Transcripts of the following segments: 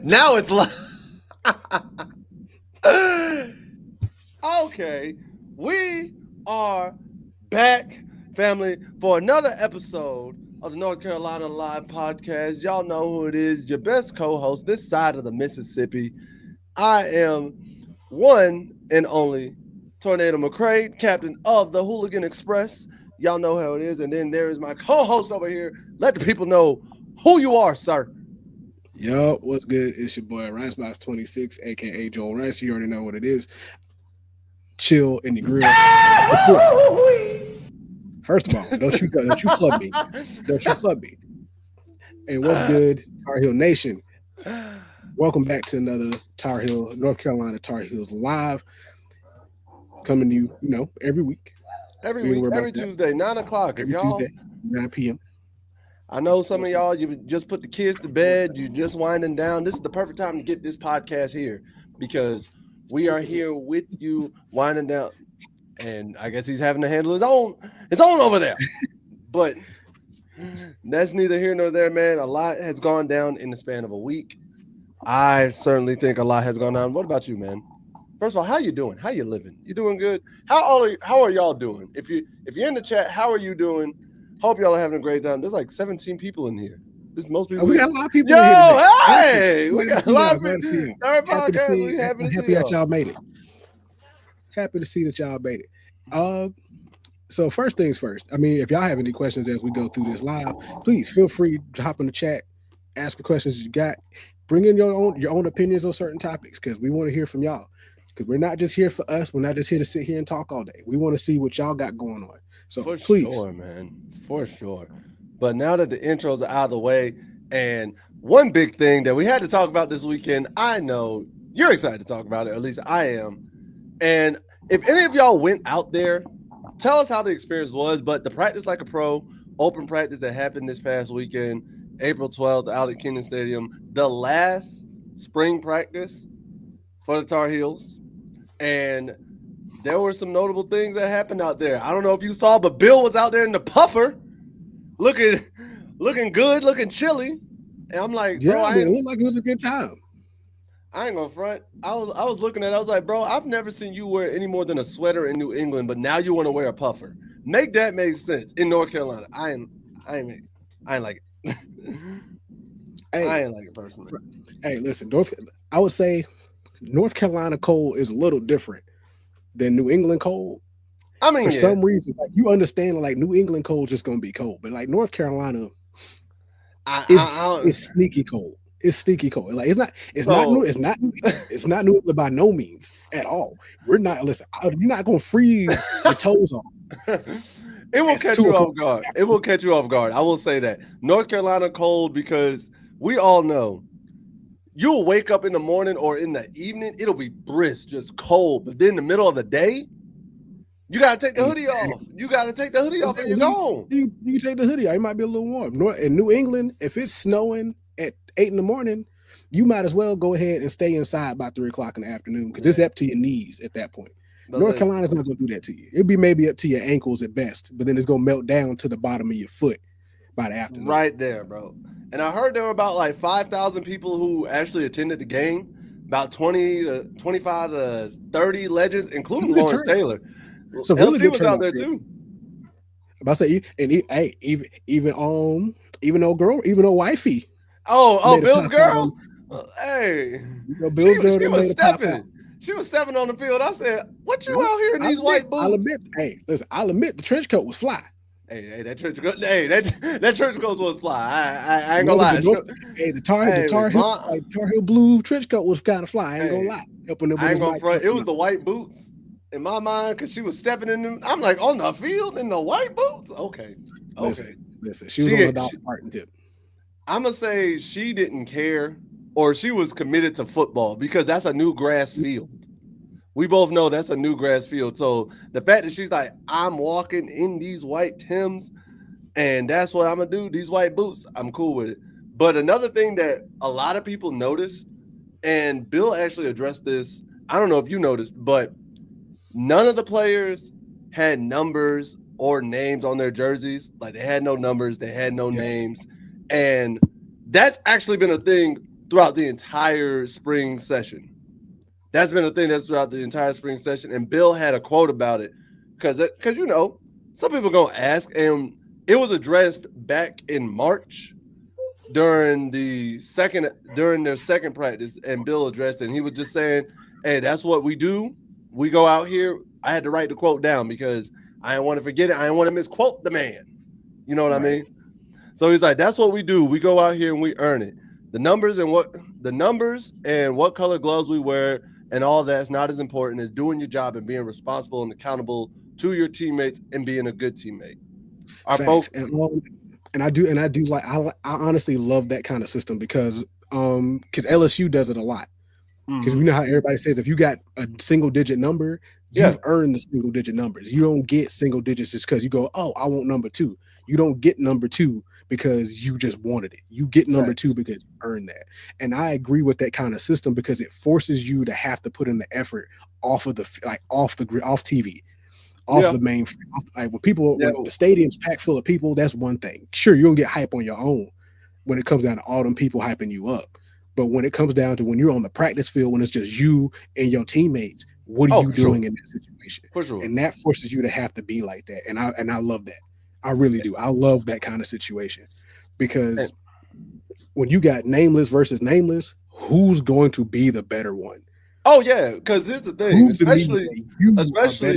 Now it's like okay. We are back, family, for another episode of the North Carolina Live Podcast. Y'all know who it is. Your best co-host this side of the Mississippi. I am one and only Tornado McCray, captain of the Hooligan Express. Y'all know how it is. And then there is my co-host over here. Let the people know who you are, sir. Yo, what's good? It's your boy Ricebox26, aka Joel Rice. You already know what it is. Chill in the grill. First of all, don't you flub me. Don't you flub me. And what's good, Tar Heel Nation? Welcome back to another North Carolina Tar Heels Live. Coming to you, every week. Every week, every Tuesday, 9 o'clock. Every Tuesday, 9 p.m. I know some of y'all, you just put the kids to bed, you just winding down. This is the perfect time to get this podcast here because we are here with you winding down. And I guess he's having to handle his own over there. But that's neither here nor there, man. A lot has gone down in the span of a week. I certainly think a lot has gone down. What about you, man? First of all, how you doing? How you living? You doing good? How are y'all doing? If you're in the chat, how are you doing? Hope y'all are having a great time. There's like 17 people in here. This is most people. We got a lot of people in here today. Hey! We got a lot of people. Happy that y'all made it. Happy to see that y'all made it. So first things first. I mean, if y'all have any questions as we go through this live, please feel free to hop in the chat, ask the questions you got. Bring in your own opinions on certain topics because we want to hear from y'all. Because we're not just here for us. We're not just here to sit here and talk all day. We want to see what y'all got going on. So please. Sure, man. For sure. But now that the intros are out of the way, and one big thing that we had to talk about this weekend, I know you're excited to talk about it, or at least I am. And if any of y'all went out there, tell us how the experience was. But the Practice Like a Pro open practice that happened this past weekend, April 12th, out at Kenan Stadium, the last spring practice for the Tar Heels. And there were some notable things that happened out there. I don't know if you saw, but Bill was out there in the puffer, looking good, looking chilly. And I'm like, yeah, bro, it looked like it was a good time. I ain't gonna front. I was looking at it. I was like, bro, I've never seen you wear any more than a sweater in New England, but now you want to wear a puffer. Make that make sense in North Carolina. I ain't like it. I ain't like it personally. Hey, listen, I would say North Carolina cold is a little different than New England cold. I mean, for some reason, like you understand, like New England cold just gonna be cold, but like North Carolina is sneaky cold. It's sneaky cold. Like it's not New England by no means at all. We're not. Listen, you're not gonna freeze your toes off. It will catch you off guard. It will catch you off guard. I will say that North Carolina cold because we all know. You'll wake up in the morning or in the evening, it'll be brisk, just cold. But then in the middle of the day, you got to take the hoodie off. You got to take the hoodie off and you're gone. You take the hoodie off. It might be a little warm. In New England, if it's snowing at 8 in the morning, you might as well go ahead and stay inside by 3 o'clock in the afternoon because it's up to your knees at that point. North Carolina's not going to do that to you. It'll be maybe up to your ankles at best, but then it's going to melt down to the bottom of your foot by the afternoon. Right there, bro. And I heard there were about like 5,000 people who actually attended the game, about 20 to 25 to 30 legends, including Lawrence Taylor. So really LT was out there too. About to say, and even old wifey. Oh, Bill's girl. Hey, Bill's girl. She was stepping on the field. I said, "What you out here in these white boots?" I'll admit, the trench coat was fly. Hey, that trench coat. Hey, that trench coat was fly. I ain't gonna lie. The Tar Heel blue trench coat was kind of fly. I ain't gonna lie. I ain't gonna front. It was the white boots in my mind because she was stepping in them. I'm like, on the field in the white boots. Okay. Listen. She was on the Dolly Parton tip. I'm gonna say she didn't care, or she was committed to football because that's a new grass field. We both know that's a new grass field. So the fact that she's like, I'm walking in these white Timbs and that's what I'm going to do, these white boots, I'm cool with it. But another thing that a lot of people noticed, and Bill actually addressed this, I don't know if you noticed, but none of the players had numbers or names on their jerseys. Like they had no numbers, they had no names. And that's actually been a thing throughout the entire spring session. That's been a thing that's throughout the entire spring session. And Bill had a quote about it because some people gonna ask, and it was addressed back in March during their second practice, and Bill addressed it. And he was just saying, "Hey, that's what we do. We go out here." I had to write the quote down because I didn't want to forget it. I didn't want to misquote the man. You know what I mean? So he's like, "That's what we do. We go out here and we earn it. The numbers and what color gloves we wear and all that's not as important as doing your job and being responsible and accountable to your teammates and being a good teammate." And I do like I honestly love that kind of system because LSU does it a lot. Because we know how everybody says if you got a single digit number, you've earned the single digit numbers. You don't get single digits just because you go, oh, I want number 2. You don't get number 2 because you just wanted it. You get number 2 because you earned that. And I agree with that kind of system because it forces you to have to put in the effort off TV. Off the main, like when the stadium's packed full of people, that's one thing. Sure, you're gonna get hype on your own when it comes down to all them people hyping you up. But when it comes down to when you're on the practice field, when it's just you and your teammates, what are you doing in that situation? For sure. And that forces you to have to be like that. And I love that. I really do. I love that kind of situation because when you got nameless versus nameless, who's going to be the better one? Oh yeah, because here's the thing, especially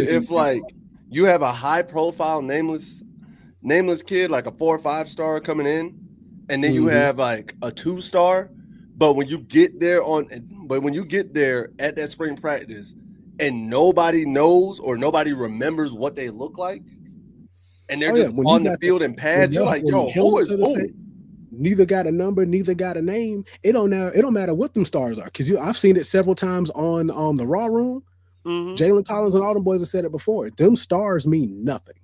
if like you have a high profile nameless kid, like a 4 or 5 star coming in, and then you have like a 2-star, but when you get there at that spring practice and nobody knows or nobody remembers what they look like, and they're just on the field in pads, you're like, yo, who is who? Neither got a number, neither got a name. It don't matter what them stars are, because I've seen it several times on the Raw Room. Jalen Collins and all them boys have said it before. Them stars mean nothing.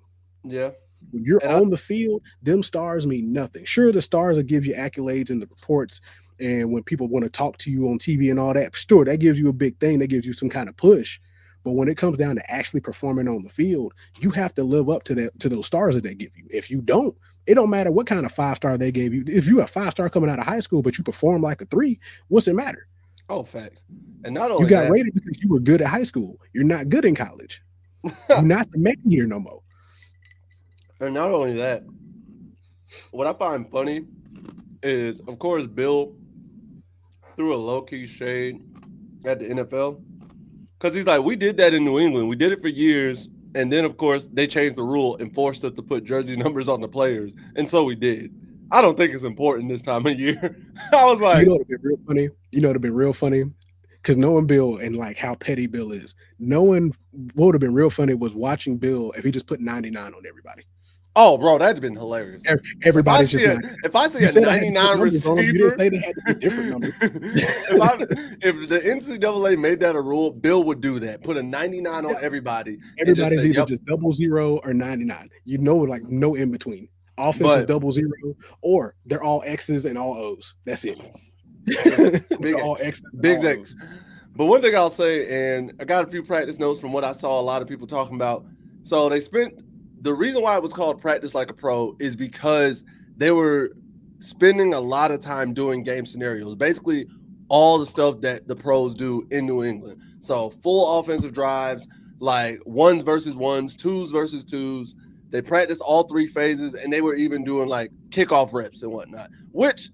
Yeah. When you're on the field, them stars mean nothing. Sure, the stars will give you accolades in the reports, and when people want to talk to you on TV and all that, sure, that gives you a big thing. That gives you some kind of push. But when it comes down to actually performing on the field, you have to live up to those stars that they give you. If you don't, it don't matter what kind of 5-star they gave you. If you're a 5-star coming out of high school, but you perform like a 3, what's it matter? Oh, facts. And not only you got rated because you were good at high school. You're not good in college. You're not the man here no more. And not only that, what I find funny is, of course, Bill threw a low-key shade at the NFL because he's like, we did that in New England. We did it for years. And then, of course, they changed the rule and forced us to put jersey numbers on the players. And so we did. I don't think it's important this time of year. I was like, you know, it'd be real funny. It'd been real funny because knowing Bill and like how petty Bill is, knowing what would have been real funny was watching Bill if he just put 99 on everybody. Oh, bro, that'd have been hilarious. Everybody's just if I see a 99 receiver, you didn't say they had to be different numbers. if the NCAA made that a rule, Bill would do that. Put a 99 on everybody. Everybody's either just 00 or 99. You know, like no in between. Offense is 00 or they're all X's and all O's. That's it. Big all X. Big X. But one thing I'll say, and I got a few practice notes from what I saw a lot of people talking about. So the reason why it was called Practice Like a Pro is because they were spending a lot of time doing game scenarios, basically all the stuff that the pros do in New England. So full offensive drives, like 1s versus 1s, 2s versus 2s. They practiced all 3 phases, and they were even doing like kickoff reps and whatnot, which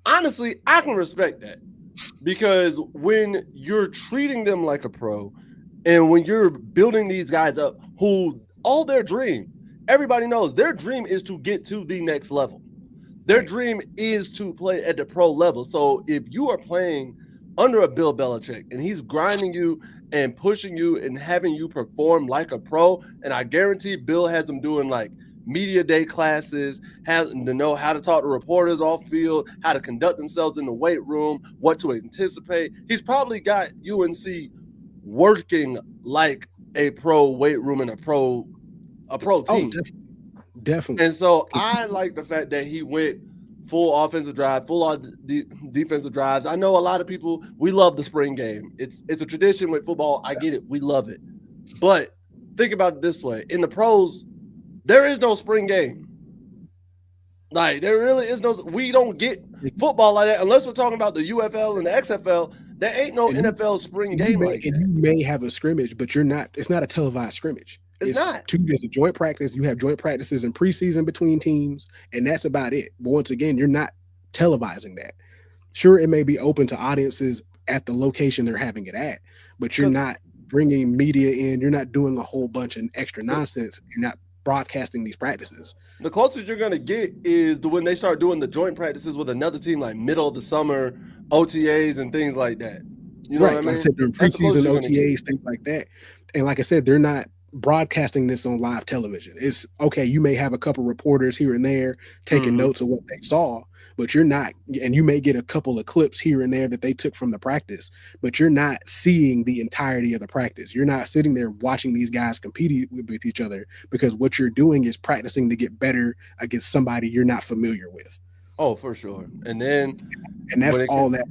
honestly, I can respect that because when you're treating them like a pro and when you're building these guys up who all their dream, everybody knows their dream is to get to the next level. Their dream is to play at the pro level. So if you are playing under a Bill Belichick and he's grinding you and pushing you and having you perform like a pro, and I guarantee Bill has them doing like media day classes, having to know how to talk to reporters off field, how to conduct themselves in the weight room, what to anticipate. He's probably got UNC working like a pro weight room and a pro team. Oh, definitely. And so I like the fact that he went full offensive drive, full defensive drives. I know a lot of people, we love the spring game. It's a tradition with football. I get it. We love it. But think about it this way. In the pros, there is no spring game. Like there really is no. We don't get football like that unless we're talking about the UFL and the XFL. There ain't no NFL spring game like that. And you may have a scrimmage, but you're not. It's not a televised scrimmage. It's not. There's a joint practice. You have joint practices in preseason between teams, and that's about it. But once again, you're not televising that. Sure, it may be open to audiences at the location they're having it at, but you're not bringing media in. You're not doing a whole bunch of extra nonsense. You're not broadcasting these practices. The closest you're going to get is when they start doing the joint practices with another team, like middle of the summer OTAs and things like that. You know what I mean? Like I said, during preseason OTAs, things like that. And like I said, they're not broadcasting this on live television. It's okay. You may have a couple reporters here and there taking notes of what they saw, but you're not, and you may get a couple of clips here and there that they took from the practice, but you're not seeing the entirety of the practice. You're not sitting there watching these guys compete with each other, because what you're doing is practicing to get better against somebody you're not familiar with. Oh, for sure. And that's all that.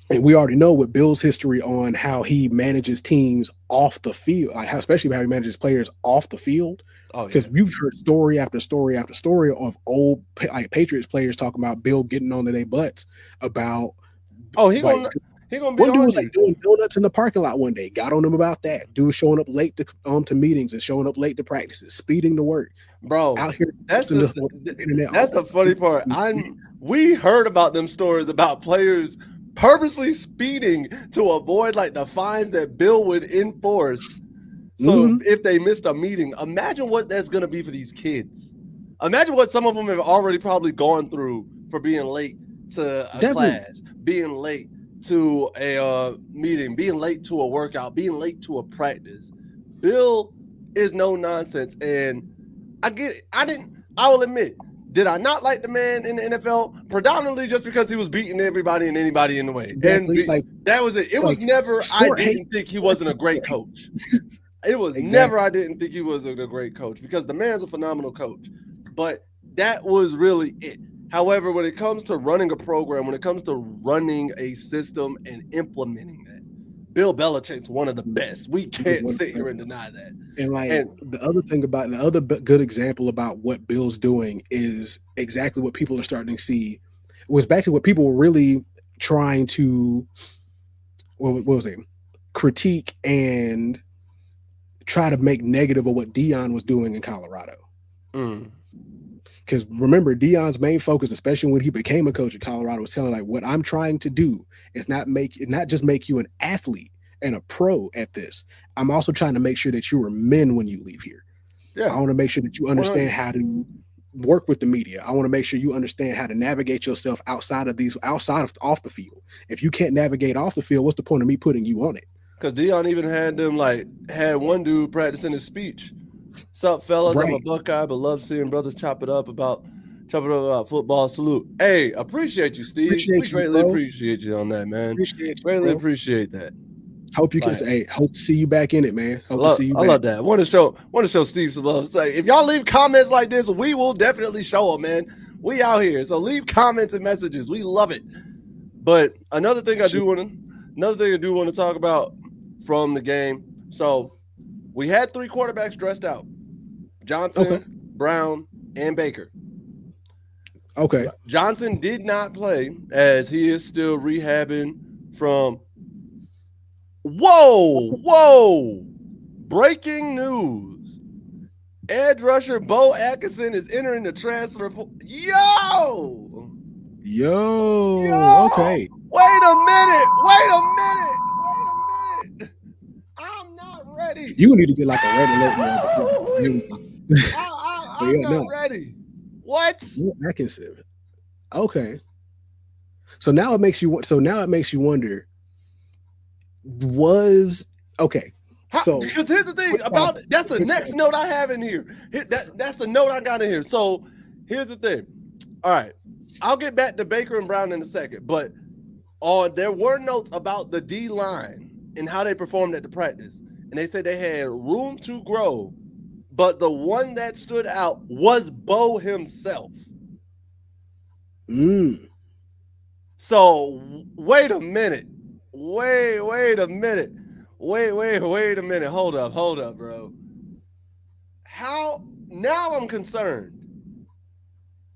And we already know what Bill's history on how he manages teams off the field, like especially how he manages players off the field. Because you've heard story after story after story of old like Patriots players talking about Bill getting on their butts about. Oh, he gonna be one dude was like doing donuts in the parking lot one day. Got on him about that. Dude showing up late to meetings and showing up late to practices, speeding to work. Bro, out here. That's the funny part. We heard about them stories about players purposely speeding to avoid like the fines that Bill would enforce. So if they missed a meeting, imagine what that's going to be for these kids. Imagine what some of them have already probably gone through for being late to a class, being late to a meeting, being late to a workout, being late to a practice. Bill is no nonsense. And I get it. I will admit, did I not like the man in the NFL? Predominantly just because he was beating everybody and anybody in the way. Exactly. And that was it. It was never, I didn't think he wasn't a great coach. It was never, I didn't think he was a great coach, because the man's a phenomenal coach. But that was really it. However, when it comes to running a program, when it comes to running a system and implementing that, Bill Belichick's one of the best. We can't sit here and deny that. And the other thing about the other good example about what Bill's doing is exactly what people are starting to see. It was back to what people were really trying to, what was it? Critique and try to make negative of what Deion was doing in Colorado. Because remember, Deion's main focus, especially when he became a coach at Colorado, was telling like, what I'm trying to do is not just make you an athlete and a pro at this. I'm also trying to make sure that you are men when you leave here. Yeah. I want to make sure that you understand how to work with the media. I want to make sure you understand how to navigate yourself outside of off the field. If you can't navigate off the field, what's the point of me putting you on it? Because Deion even had one dude practicing his speech. Sup, fellas? Right. I'm a Buckeye, but love seeing brothers chop it up about football. Salute. Hey, appreciate you, Steve. We greatly appreciate you on that, man. Appreciate that. Hope you can say, hope to see you back in it, man. Hope to see you back. I love that. Want to show Steve some love. Say, if y'all leave comments like this, we will definitely show them, man. We out here. So leave comments and messages. We love it. But another thing I do want to talk about from the game. So we had 3 quarterbacks dressed out: Johnson, Brown, and Baker. Okay. Johnson did not play as he is still rehabbing from. Whoa! Breaking news. Edge rusher Bo Atkinson is entering the transfer. Yo! Okay. Wait a minute. I'm not ready. You need to get like a red alert. I'm not ready. What? Atkinson. Okay. So now it makes you wonder. Because here's the thing about it. That's the next note I have in here. That's the note I got in here. So here's the thing. All right, I'll get back to Baker and Brown in a second, but there were notes about the D line and how they performed at the practice, and they said they had room to grow, but the one that stood out was Bo himself. So wait a minute. Wait a minute. Wait a minute. Hold up, bro. How now I'm concerned.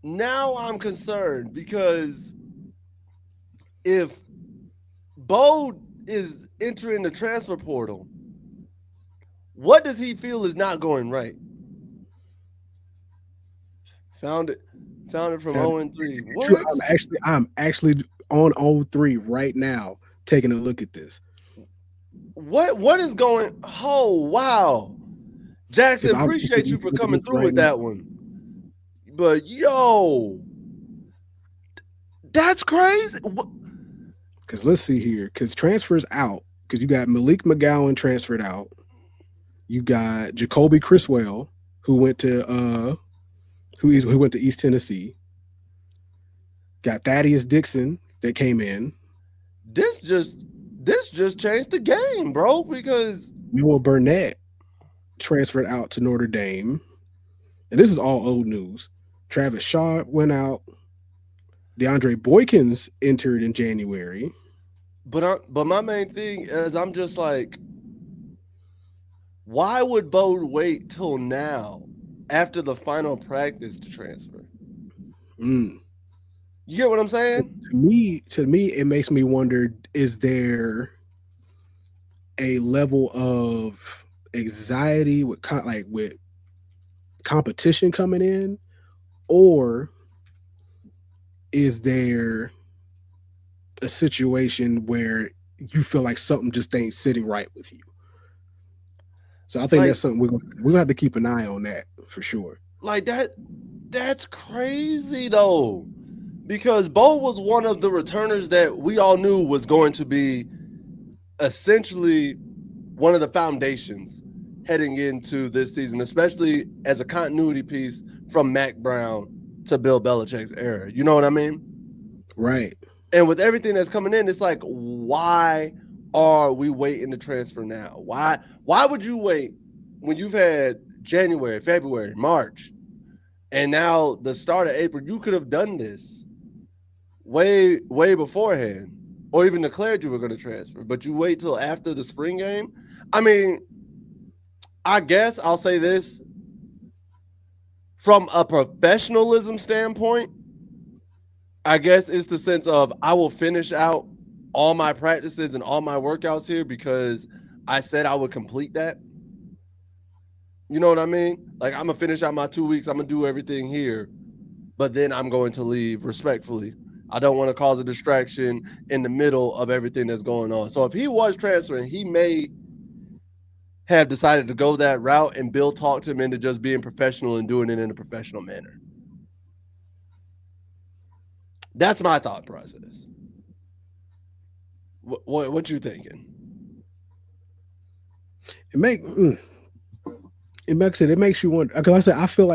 now I'm concerned because if Bo is entering the transfer portal, what does he feel is not going right? Found it. Found it from Found 0 it. and 3. True, What? I'm actually on 03 right now, taking a look at this. What is going? Oh wow, Because Jackson, I'm appreciate you for looking at coming this through right with now. that one. But yo, that's crazy. Because let's see here. Because transfers out. Because you got Malik McGowan transferred out. You got Jacoby Criswell, who went to who went to East Tennessee. Got Thaddeus Dixon that came in. This just this just changed the game, bro. Because Noah Burnett transferred out to Notre Dame. And this is all old news. Travis Shaw went out. DeAndre Boykins entered in January. but my main thing is I'm just like, why would Bo wait till now after the final practice to transfer? Mm. You get what I'm saying? To me, it makes me wonder: is there a level of anxiety with with competition coming in, or is there a situation where you feel like something just ain't sitting right with you? So I think Like that's something we're gonna have to keep an eye on that for sure. like that's crazy though. Because Bo was one of the returners that we all knew was going to be essentially one of the foundations heading into this season, especially as a continuity piece from Mac Brown to Bill Belichick's era. You know what I mean? Right. And with everything that's coming in, it's like, why are we waiting to transfer now? Why would you wait when you've had January, February, March, and now the start of April? You could have done this way beforehand, or even declared you were going to transfer, but you wait till after the spring game. I mean, I guess I'll say this from a professionalism standpoint. I guess it's the sense of I will finish out all my practices and all my workouts here because I said I would complete that. You know what I mean? Like I'm gonna finish out my 2 weeks. I'm gonna do everything here, but then I'm going to leave respectfully. I don't want to cause a distraction in the middle of everything that's going on. So if he was transferring, he may have decided to go that route, and Bill talked him into just being professional and doing it in a professional manner. That's my thought process. What you thinking? It make mm, it makes you wonder. Because I said I feel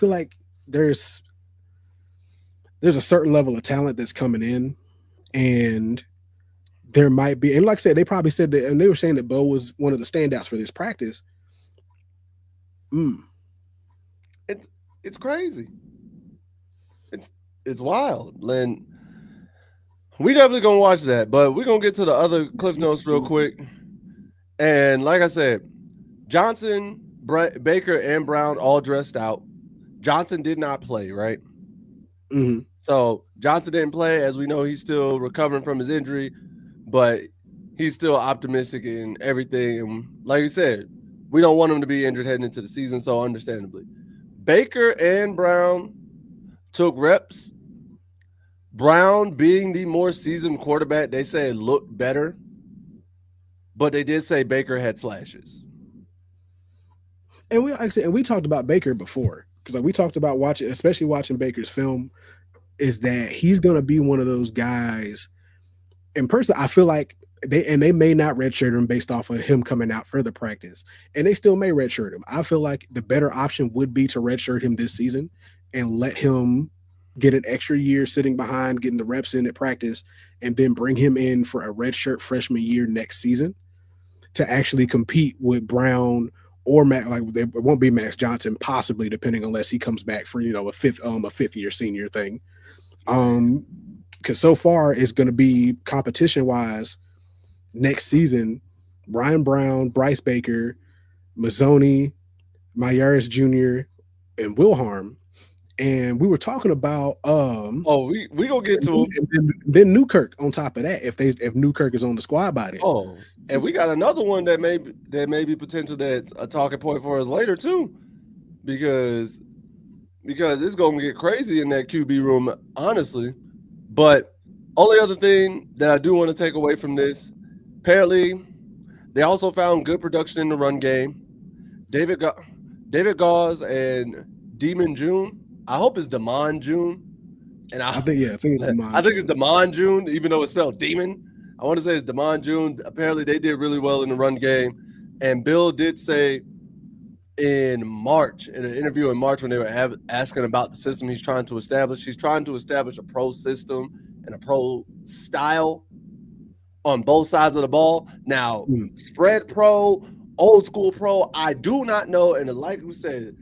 like there's there's a certain level of talent that's coming in, and there might be, and like I said, they probably said that, and they were saying that Bo was one of the standouts for this practice. Mm. It's it's crazy. It's it's wild, Lynn. We definitely gonna watch that, but we're gonna get to the other cliff notes real quick. And like I said, Johnson, Baker, and Brown all dressed out. Johnson did not play, right? Mm-hmm. So Johnson didn't play. As we know, he's still recovering from his injury, but he's still optimistic in everything. And like you said, we don't want him to be injured heading into the season, so understandably. Baker and Brown took reps. Brown, being the more seasoned quarterback, they say it looked better, but they did say Baker had flashes. And we, like I said, and we talked about Baker before, because like we talked about watching, especially watching Baker's film, is that he's going to be one of those guys. And personally, I feel like they may not redshirt him based off of him coming out for the practice, and they still may redshirt him. I feel like the better option would be to redshirt him this season and let him get an extra year sitting behind, getting the reps in at practice, and then bring him in for a redshirt freshman year next season to actually compete with Brown or Mac. Like it won't be Max Johnson, possibly, depending, unless he comes back for a fifth year senior thing. Because so far it's going to be competition wise next season. Ryan Brown, Bryce Baker, Mazzoni, Myers Jr., and Wilharm. And we were talking about we gonna get to him. And then Newkirk on top of that, if Newkirk is on the squad by then. Oh, and we got another one that may be potential that's a talking point for us later too, because it's gonna get crazy in that QB room, honestly. But only other thing that I do want to take away from this, apparently, they also found good production in the run game. David Gauze and Demon June. I hope it's Demon June. And I think it's Demon. I think it's Demon June, even though it's spelled Demon. I want to say it's Demon June. Apparently, they did really well in the run game. And Bill did say in March, in an interview in March, when they were asking about the system he's trying to establish a pro system and a pro style on both sides of the ball. Now, spread pro, old school pro, I do not know. And like we said,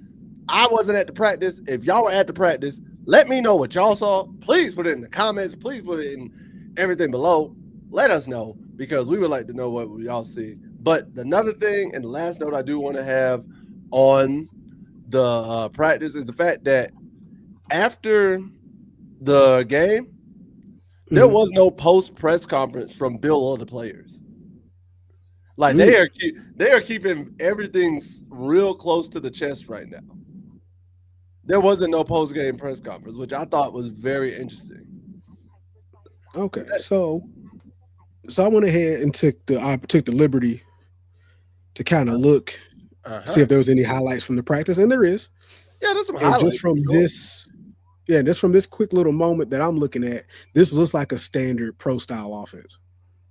I wasn't at the practice. If y'all were at the practice, let me know what y'all saw. Please put it in the comments. Please put it in everything below. Let us know, because we would like to know what y'all see. But another thing, and the last note I do want to have on the practice, is the fact that after the game, there was no post press conference from Bill or the players. Like they are keeping everything real close to the chest right now. There wasn't no post game press conference, which I thought was very interesting. Okay, so I went ahead and took the liberty to kind of look, see if there was any highlights from the practice, and there is. Yeah, there's some highlights. Just from this. Yeah, just from this quick little moment that I'm looking at, this looks like a standard pro style offense,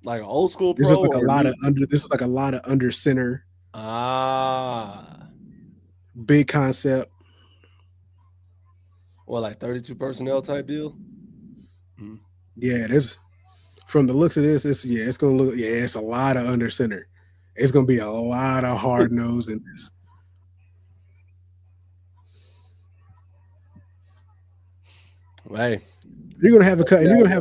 like an old school pro. This is like a lot of under. This is like a lot of under center. Big concept. Well, like 32 personnel type deal. Mm-hmm. Yeah, there's from the looks of this. It's gonna look. Yeah, it's a lot of under center. It's gonna be a lot of hard nose in this. Right. You're gonna have a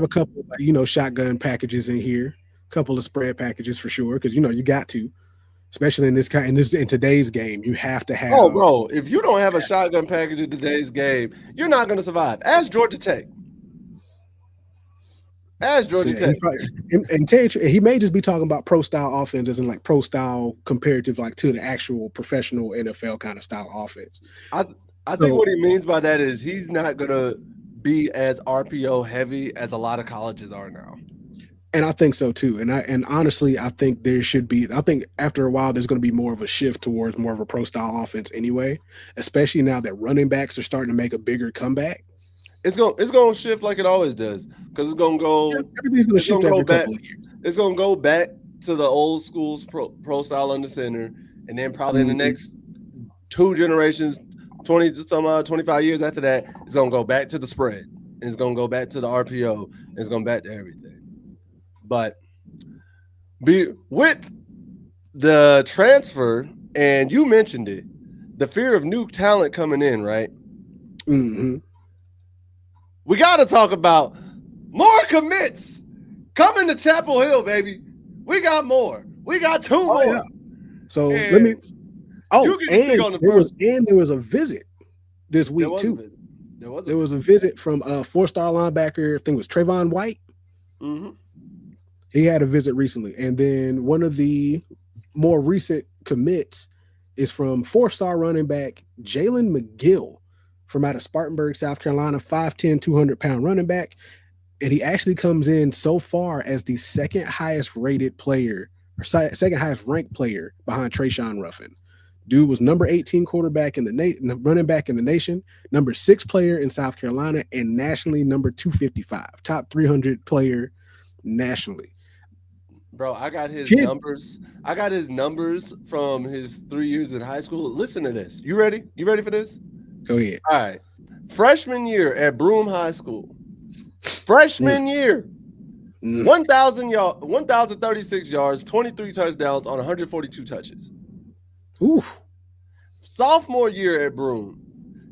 couple, shotgun packages in here, a couple of spread packages for sure, because you got to, especially in today's game, you have to have. Oh, bro, if you don't have a shotgun package in today's game, you're not gonna survive. Ask Georgia Tech. And Terry, he may just be talking about pro style offense, as in like pro style comparative, like to the actual professional NFL kind of style offense. I think what he means by that is he's not gonna be as RPO heavy as a lot of colleges are now. And I think so too. And honestly, I think there should be. I think after a while, there's going to be more of a shift towards more of a pro style offense anyway. Especially now that running backs are starting to make a bigger comeback. It's going to shift like it always does, because it's going to go. Yeah, everything's going to shift every couple of years. It's going to go back to the old school's pro style under center, and then probably in the next 2 generations, 25 years after that, it's going to go back to the spread, and it's going to go back to the RPO, and it's going back to everything. But with the transfer, and you mentioned it, the fear of new talent coming in, right? Mm-hmm. We got to talk about more commits coming to Chapel Hill, baby. We got more. We got 2 more. Yeah. So let me. Oh, and there was a visit this week too. There was a visit from a 4-star linebacker. I think it was Trayvon White. Mm-hmm. He had a visit recently, and then one of the more recent commits is from 4-star running back Jalen McGill from out of Spartanburg, South Carolina, 5'10", 200-pound running back. And he actually comes in so far as the second highest rated player, or second highest ranked player behind Trayshawn Ruffin. Dude was number 18 quarterback in the running back in the nation, number 6 player in South Carolina, and nationally number 255, top 300 player nationally. Bro, I got his numbers. I got his numbers from his 3 years in high school. Listen to this. You ready? You ready for this? Go ahead. All right. Freshman year at Broome High School. Freshman year. 1,036 yards, 23 touchdowns on 142 touches. Oof. Sophomore year at Broome.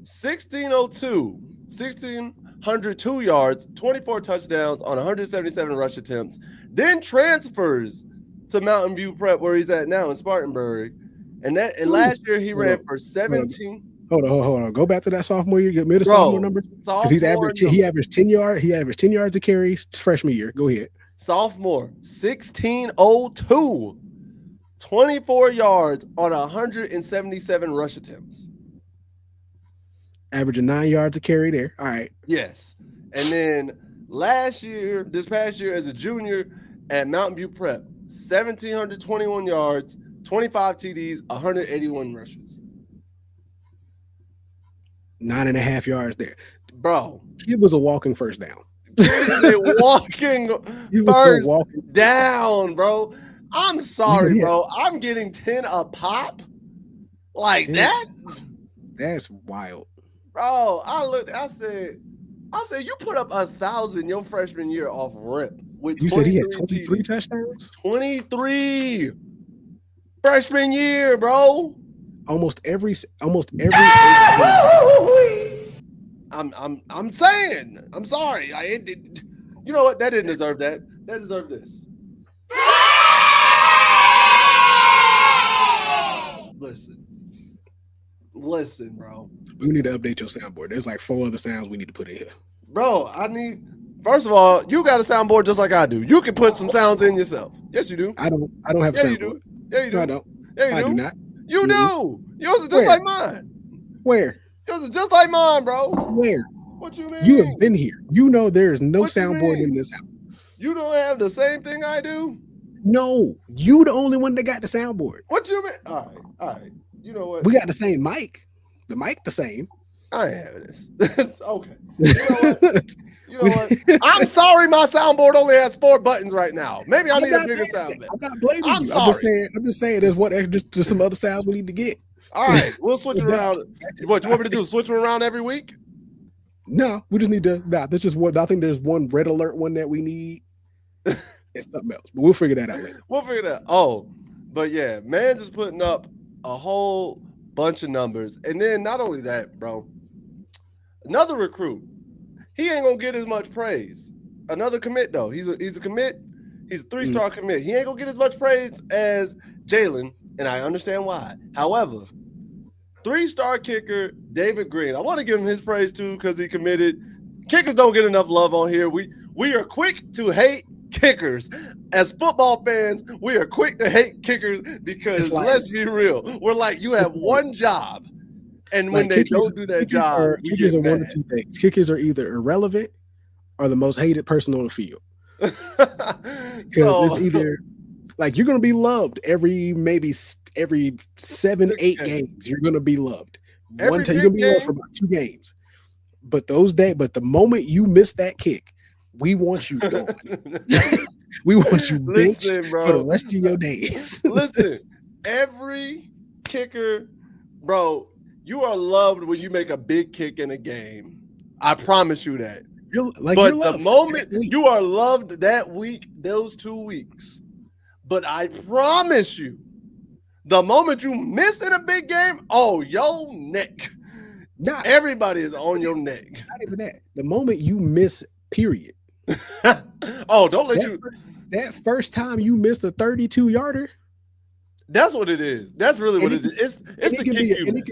1,602 yards, 24 touchdowns on 177 rush attempts. Then transfers to Mountain View Prep, where he's at now in Spartanburg. And last year he ran for 17. Hold on. Go back to that sophomore year. Get me the sophomore number because he averaged 10 yards. He averaged 10 yards a carry freshman year. Go ahead. Sophomore 1602, 24 yards on 177 rush attempts. Averaging 9 yards a carry there. All right. Yes. And then this past year as a junior at Mountain View Prep, 1,721 yards, 25 TDs, 181 rushes. 9.5 yards there. Bro. He was a walking first down. Walking first down, bro. I'm sorry, bro. I'm getting 10 a pop like that. That's wild, bro. I said, you put up 1,000 your freshman year off rip. You said he had 23 touchdowns. 23 freshman year, bro. Almost every. I'm saying. I'm sorry. You know what? That didn't deserve that. That deserved this. Listen, bro. We need to update your soundboard. There's like 4 other sounds we need to put in here. Bro, first of all, you got a soundboard just like I do. You can put some sounds in yourself. Yes, you do. I don't have a soundboard. Yeah, you do. No, I don't. Yeah, you I do. do not. You do. Yours is just like mine. Where? Yours is just like mine, bro. Where? What you mean? You have been here. You know there is no soundboard in this house. You don't have the same thing I do? No. You the only one that got the soundboard. What you mean? All right. You know what? We got the same mic. The mic the same. I ain't having this. Okay. You know what? I'm sorry my soundboard only has 4 buttons right now. Maybe I need a bigger sound. I'm not blaming you. Sorry. I'm just saying there's just some other sounds we need to get. All right. We'll switch it around. What you want me to do? Switch it around every week? No, we just need to. There's just one. I think there's one red alert one that we need. It's something else, but we'll figure that out later. We'll figure that out. Oh, but yeah, Mans is putting up a whole bunch of numbers. And then not only that, bro, another recruit, he ain't gonna get as much praise. Another commit though. He's a commit. He's a 3-star commit. He ain't gonna get as much praise as Jalen, and I understand why. However, 3-star kicker David Green, I want to give him his praise too because he committed. Kickers don't get enough love on here. We are quick to hate kickers. As football fans, we are quick to hate kickers because let's be real. We're like, you have one job, and when they don't do that job, kickers are one of 2 things. Kickers are either irrelevant or the most hated person on the field. Because it's either like you're gonna be loved every 7-8 games. You're gonna be loved. One time you're gonna be loved for about 2 games. But the moment you miss that kick, we want you gone. We want you benched for the rest of your days. Listen, every kicker, bro, you are loved when you make a big kick in a game. I promise you that. But the moment you are loved that week, those 2 weeks. But I promise you, the moment you miss in a big game, your neck. Everybody is on your neck. Not even that. The moment you miss, period. Don't let you. That first time you missed a 32-yarder. That's what it is. That's really what it is. It's the kick you miss.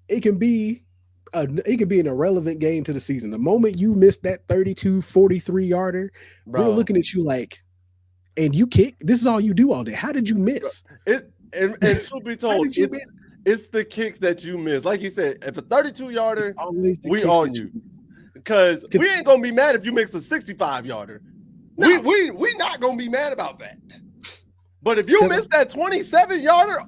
It can be an irrelevant game to the season. The moment you miss that 32, 43-yarder, we're looking at you like, and you kick. This is all you do all day. How did you miss? And truth be told, it's the kicks that you miss. Like you said, if a 32-yarder, we on you. Because we ain't gonna be mad if you mix a 65-yarder. No. We not gonna be mad about that. But if you miss that 27-yarder,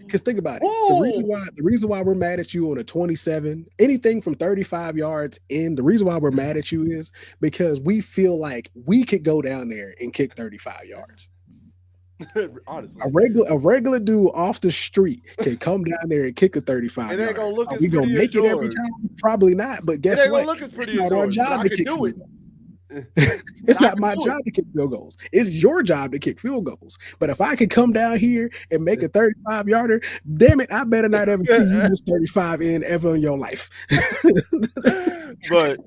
because think about it. The reason why we're mad at you on a 27, anything from 35 yards in, the reason why we're mad at you is because we feel like we could go down there and kick 35 yards. Honestly, a regular dude off the street can come down there and kick a 35. It ain't gonna look as we gonna make it every time? Probably not. But guess what? It's not our job to kick field goals. It's not my job to kick field goals. It's your job to kick field goals. But if I could come down here and make a 35-yarder, damn it, I better not ever see you miss 35 in ever in your life. but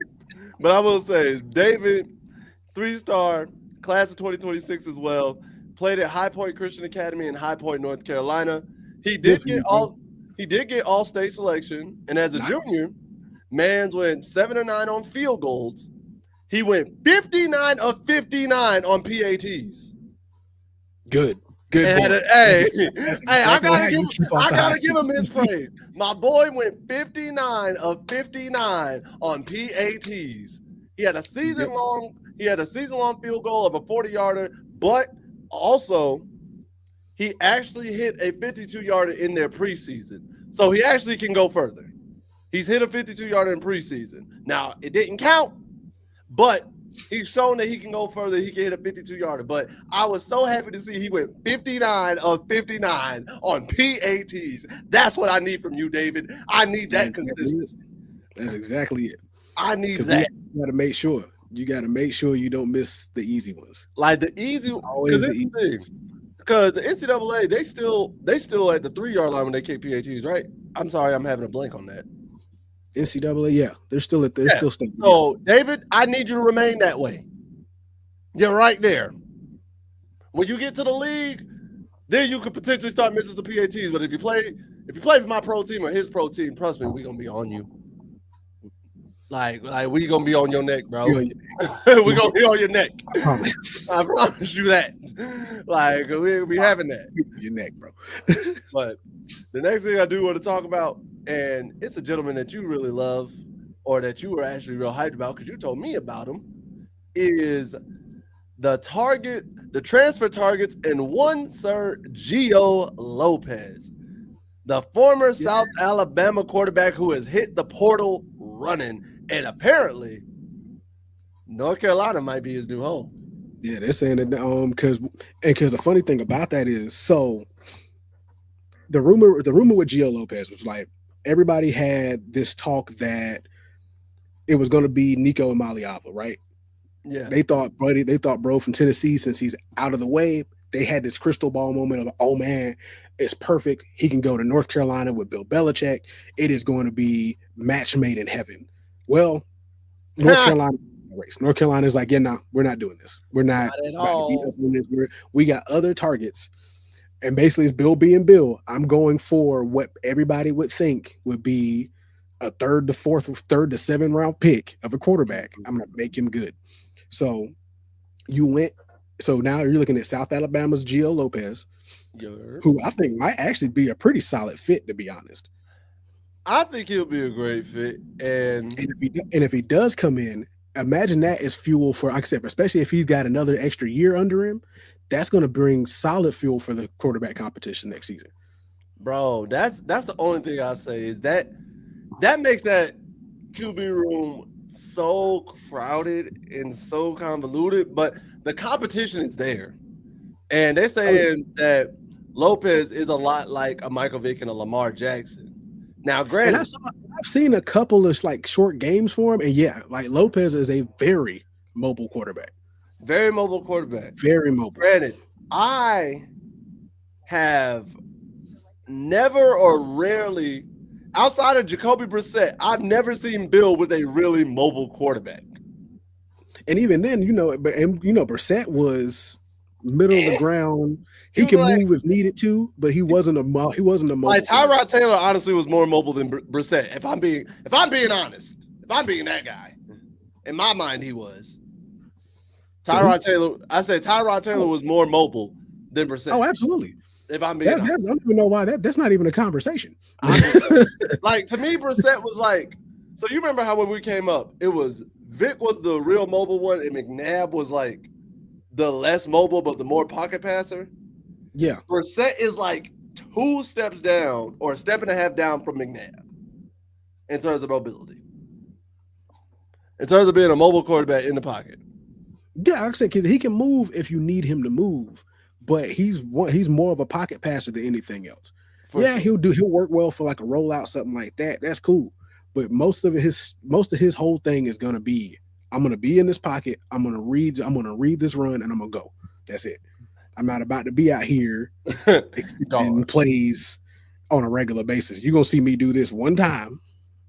I will say, David, 3-star, class of 2026 as well. Played at High Point Christian Academy in High Point, North Carolina. He did get all He did get all-state selection, and as a Nice. junior, Mans went 7 of 9 on field goals. He went 59 of 59 on PATs. Good. Good boy. I gotta give him his praise. My boy went 59 of 59 on PATs. He had a season-long field goal of a 40-yarder, but also he actually hit a 52-yarder in their preseason. So he actually can go further. He's hit a 52-yarder in preseason. Now, it didn't count, but he's shown that he can go further. He can hit a 52-yarder. But I was so happy to see he went 59 of 59 on PATs. That's what I need from you, David. I need that consistency. That's exactly it. I need that. You got to make sure. You got to make sure you don't miss the easy ones. Like the easy, because it's the thing. Because the NCAA, they still at the 3-yard line when they kick PATs, right? I'm sorry, I'm having a blank on that. NCAA, yeah, they're still sticking. So, David, I need you to remain that way. You're right there. When you get to the league, then you could potentially start missing some PATs. But if you play for my pro team or his pro team, trust me, we're gonna be on you. Like we gonna be on your neck, bro. We're gonna be on your neck. I promise. I promise you that. Like we'll be having that. Your neck, bro. But the next thing I do want to talk about, and it's a gentleman that you really love, or that you were actually real hyped about because you told me about him, is the transfer targets in one Sir Gio Lopez, the former South Alabama quarterback who has hit the portal running. And apparently, North Carolina might be his new home. Yeah, they're saying that because the funny thing about that is, so the rumor with Gio Lopez was like everybody had this talk that it was going to be Nico Maliapa, right? Yeah, they thought bro from Tennessee, since he's out of the way, they had this crystal ball moment of, oh man, it's perfect. He can go to North Carolina with Bill Belichick. It is going to be match made in heaven. Well, North Carolina is like, yeah, no, we're not doing this. We're not at all. We got other targets. And basically, it's Bill being Bill. I'm going for what everybody would think would be a third to 7th round pick of a quarterback. I'm going to make him good. So now you're looking at South Alabama's Gio Lopez, who I think might actually be a pretty solid fit, to be honest. I think he'll be a great fit. And if he does come in, imagine that as fuel for, like I said, especially if he's got another extra year under him, that's going to bring solid fuel for the quarterback competition next season. Bro, that's the only thing I say is that makes that QB room so crowded and so convoluted, but the competition is there. And they're saying that Lopez is a lot like a Michael Vick and a Lamar Jackson. Now, granted, I've seen a couple of like short games for him, and yeah, like Lopez is a very mobile quarterback. Very mobile quarterback. Very mobile. Granted, I have never or rarely, outside of Jacoby Brissett, I've never seen Bill with a really mobile quarterback. And even then, Brissett was middle of the ground. He can move if needed to, but he wasn't a mobile. Like Tyrod Taylor, honestly, was more mobile than Brissett. If I'm being honest, if I'm being that guy, in my mind, he was. Tyrod Taylor was more mobile than Brissett. Oh, absolutely. If I'm being honest. I don't even know why that's not even a conversation. Like, to me, Brissett was like, so you remember how when we came up, it was Vic was the real mobile one, and McNabb was like the less mobile but the more pocket passer. Yeah. Brissett is like 2 steps down or a step and a half down from McNabb in terms of mobility. In terms of being a mobile quarterback in the pocket. Yeah, like I said, because he can move if you need him to move, but he's more of a pocket passer than anything else. He'll work well for like a rollout, something like that. That's cool. But most of his whole thing is gonna be, I'm gonna be in this pocket, I'm gonna read this run, and I'm gonna go. That's it. I'm not about to be out here and plays on a regular basis. You're gonna see me do this one time,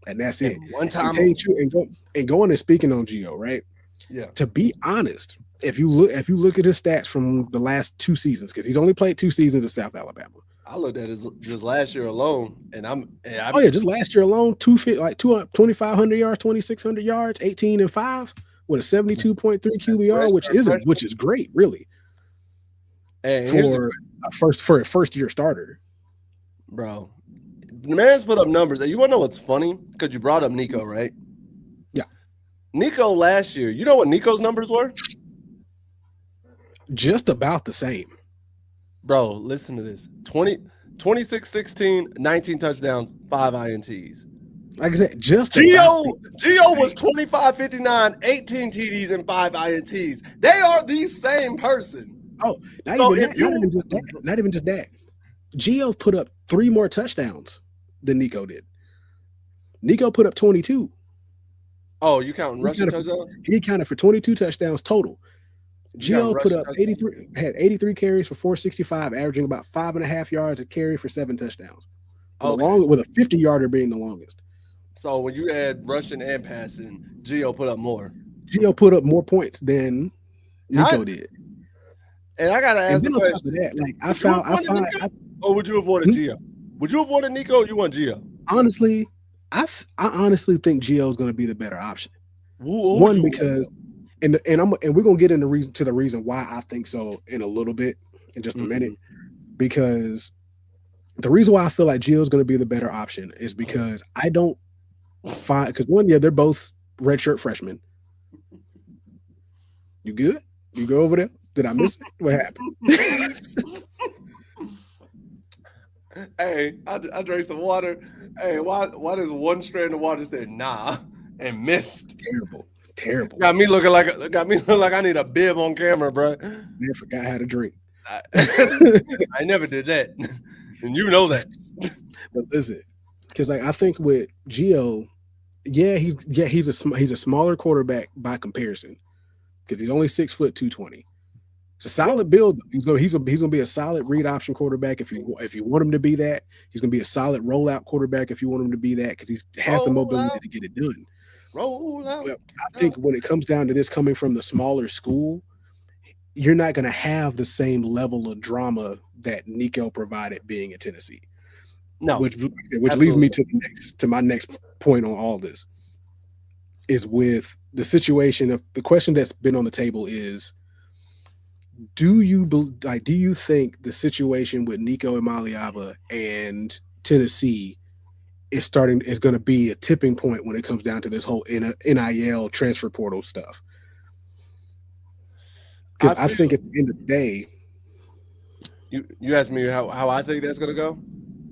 and that's it. One time, and going and speaking on Gio, right? Yeah. To be honest, if you look at his stats from the last 2 seasons, because he's only played 2 seasons at South Alabama. I looked at it just last year alone, and I'm just last year alone, 2,500 yards, 2,600 yards, 18 and 5 with a 72.3 QBR, which is great, really. And for a first year starter, bro. The man's put up numbers. And you want to know what's funny? Because you brought up Nico, right? Yeah. Nico last year, you know what Nico's numbers were? Just about the same. Bro, listen to this. 26, 16, 19 touchdowns, 5 INTs. Like I said, just Gio was 25, 59, 18 TDs, and 5 INTs. They are the same person. Oh, not even just that. Gio put up 3 more touchdowns than Nico did. Nico put up 22. Oh, you counting rushing touchdowns? He counted for 22 touchdowns total. Gio put up 83 carries for 465, averaging about 5.5 yards a carry for 7 touchdowns. With a 50-yarder being the longest. So when you add rushing and passing, Gio put up more. Gio put up more points than Nico did. And I gotta ask the question: that, or would you have wanted Gio? Would you have wanted Nico? Or you want Gio? Honestly, I honestly think Gio is going to be the better option. One, because and we're gonna get into the reason why I think so in a little bit, in just a minute, because the reason why I feel like Gio is going to be the better option is because I don't find, because one, they're both redshirt freshmen. You good? You go over there? Did I miss it? What happened? Hey, I drank some water. Hey, why does one strand of water say nah and missed? Terrible. Got me looking like I need a bib on camera, bro. Man, forgot how to drink. I never did that, and you know that. But listen, because I think with Gio, he's a smaller quarterback by comparison, because he's only 6 foot 220. It's a solid build. He's gonna be a solid read option quarterback if you want him to be that. He's gonna be a solid rollout quarterback if you want him to be that, because he has the mobility to get it done. Roll out. Well, I think when it comes down to this coming from the smaller school, you're not going to have the same level of drama that Nico provided being at Tennessee. No, which leads me to my next point on all this, is with the situation of the question that's been on the table is, do you think the situation with Nico Imaliava and Tennessee is going to be a tipping point when it comes down to this whole NIL transfer portal stuff? Because I think at the end of the day, you asked me how I think that's going to go.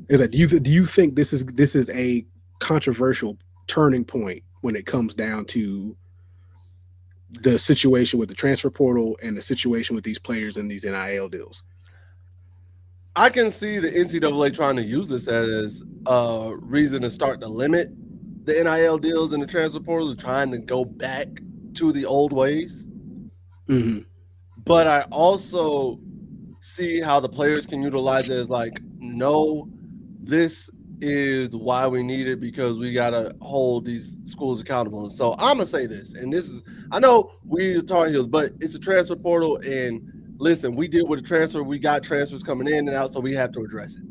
Is that do you think this is a controversial turning point when it comes down to the situation with the transfer portal and the situation with these players and these NIL deals? I can see the NCAA trying to use this as a reason to start to limit the NIL deals and the transfer portal, trying to go back to the old ways. Mm-hmm. But I also see how the players can utilize it as like, no, this is why we need it, because we got to hold these schools accountable. And so I'm going to say this, and this is, I know we the Tar Heels, but it's a transfer portal, and listen, we deal with a transfer. We got transfers coming in and out, so we have to address it.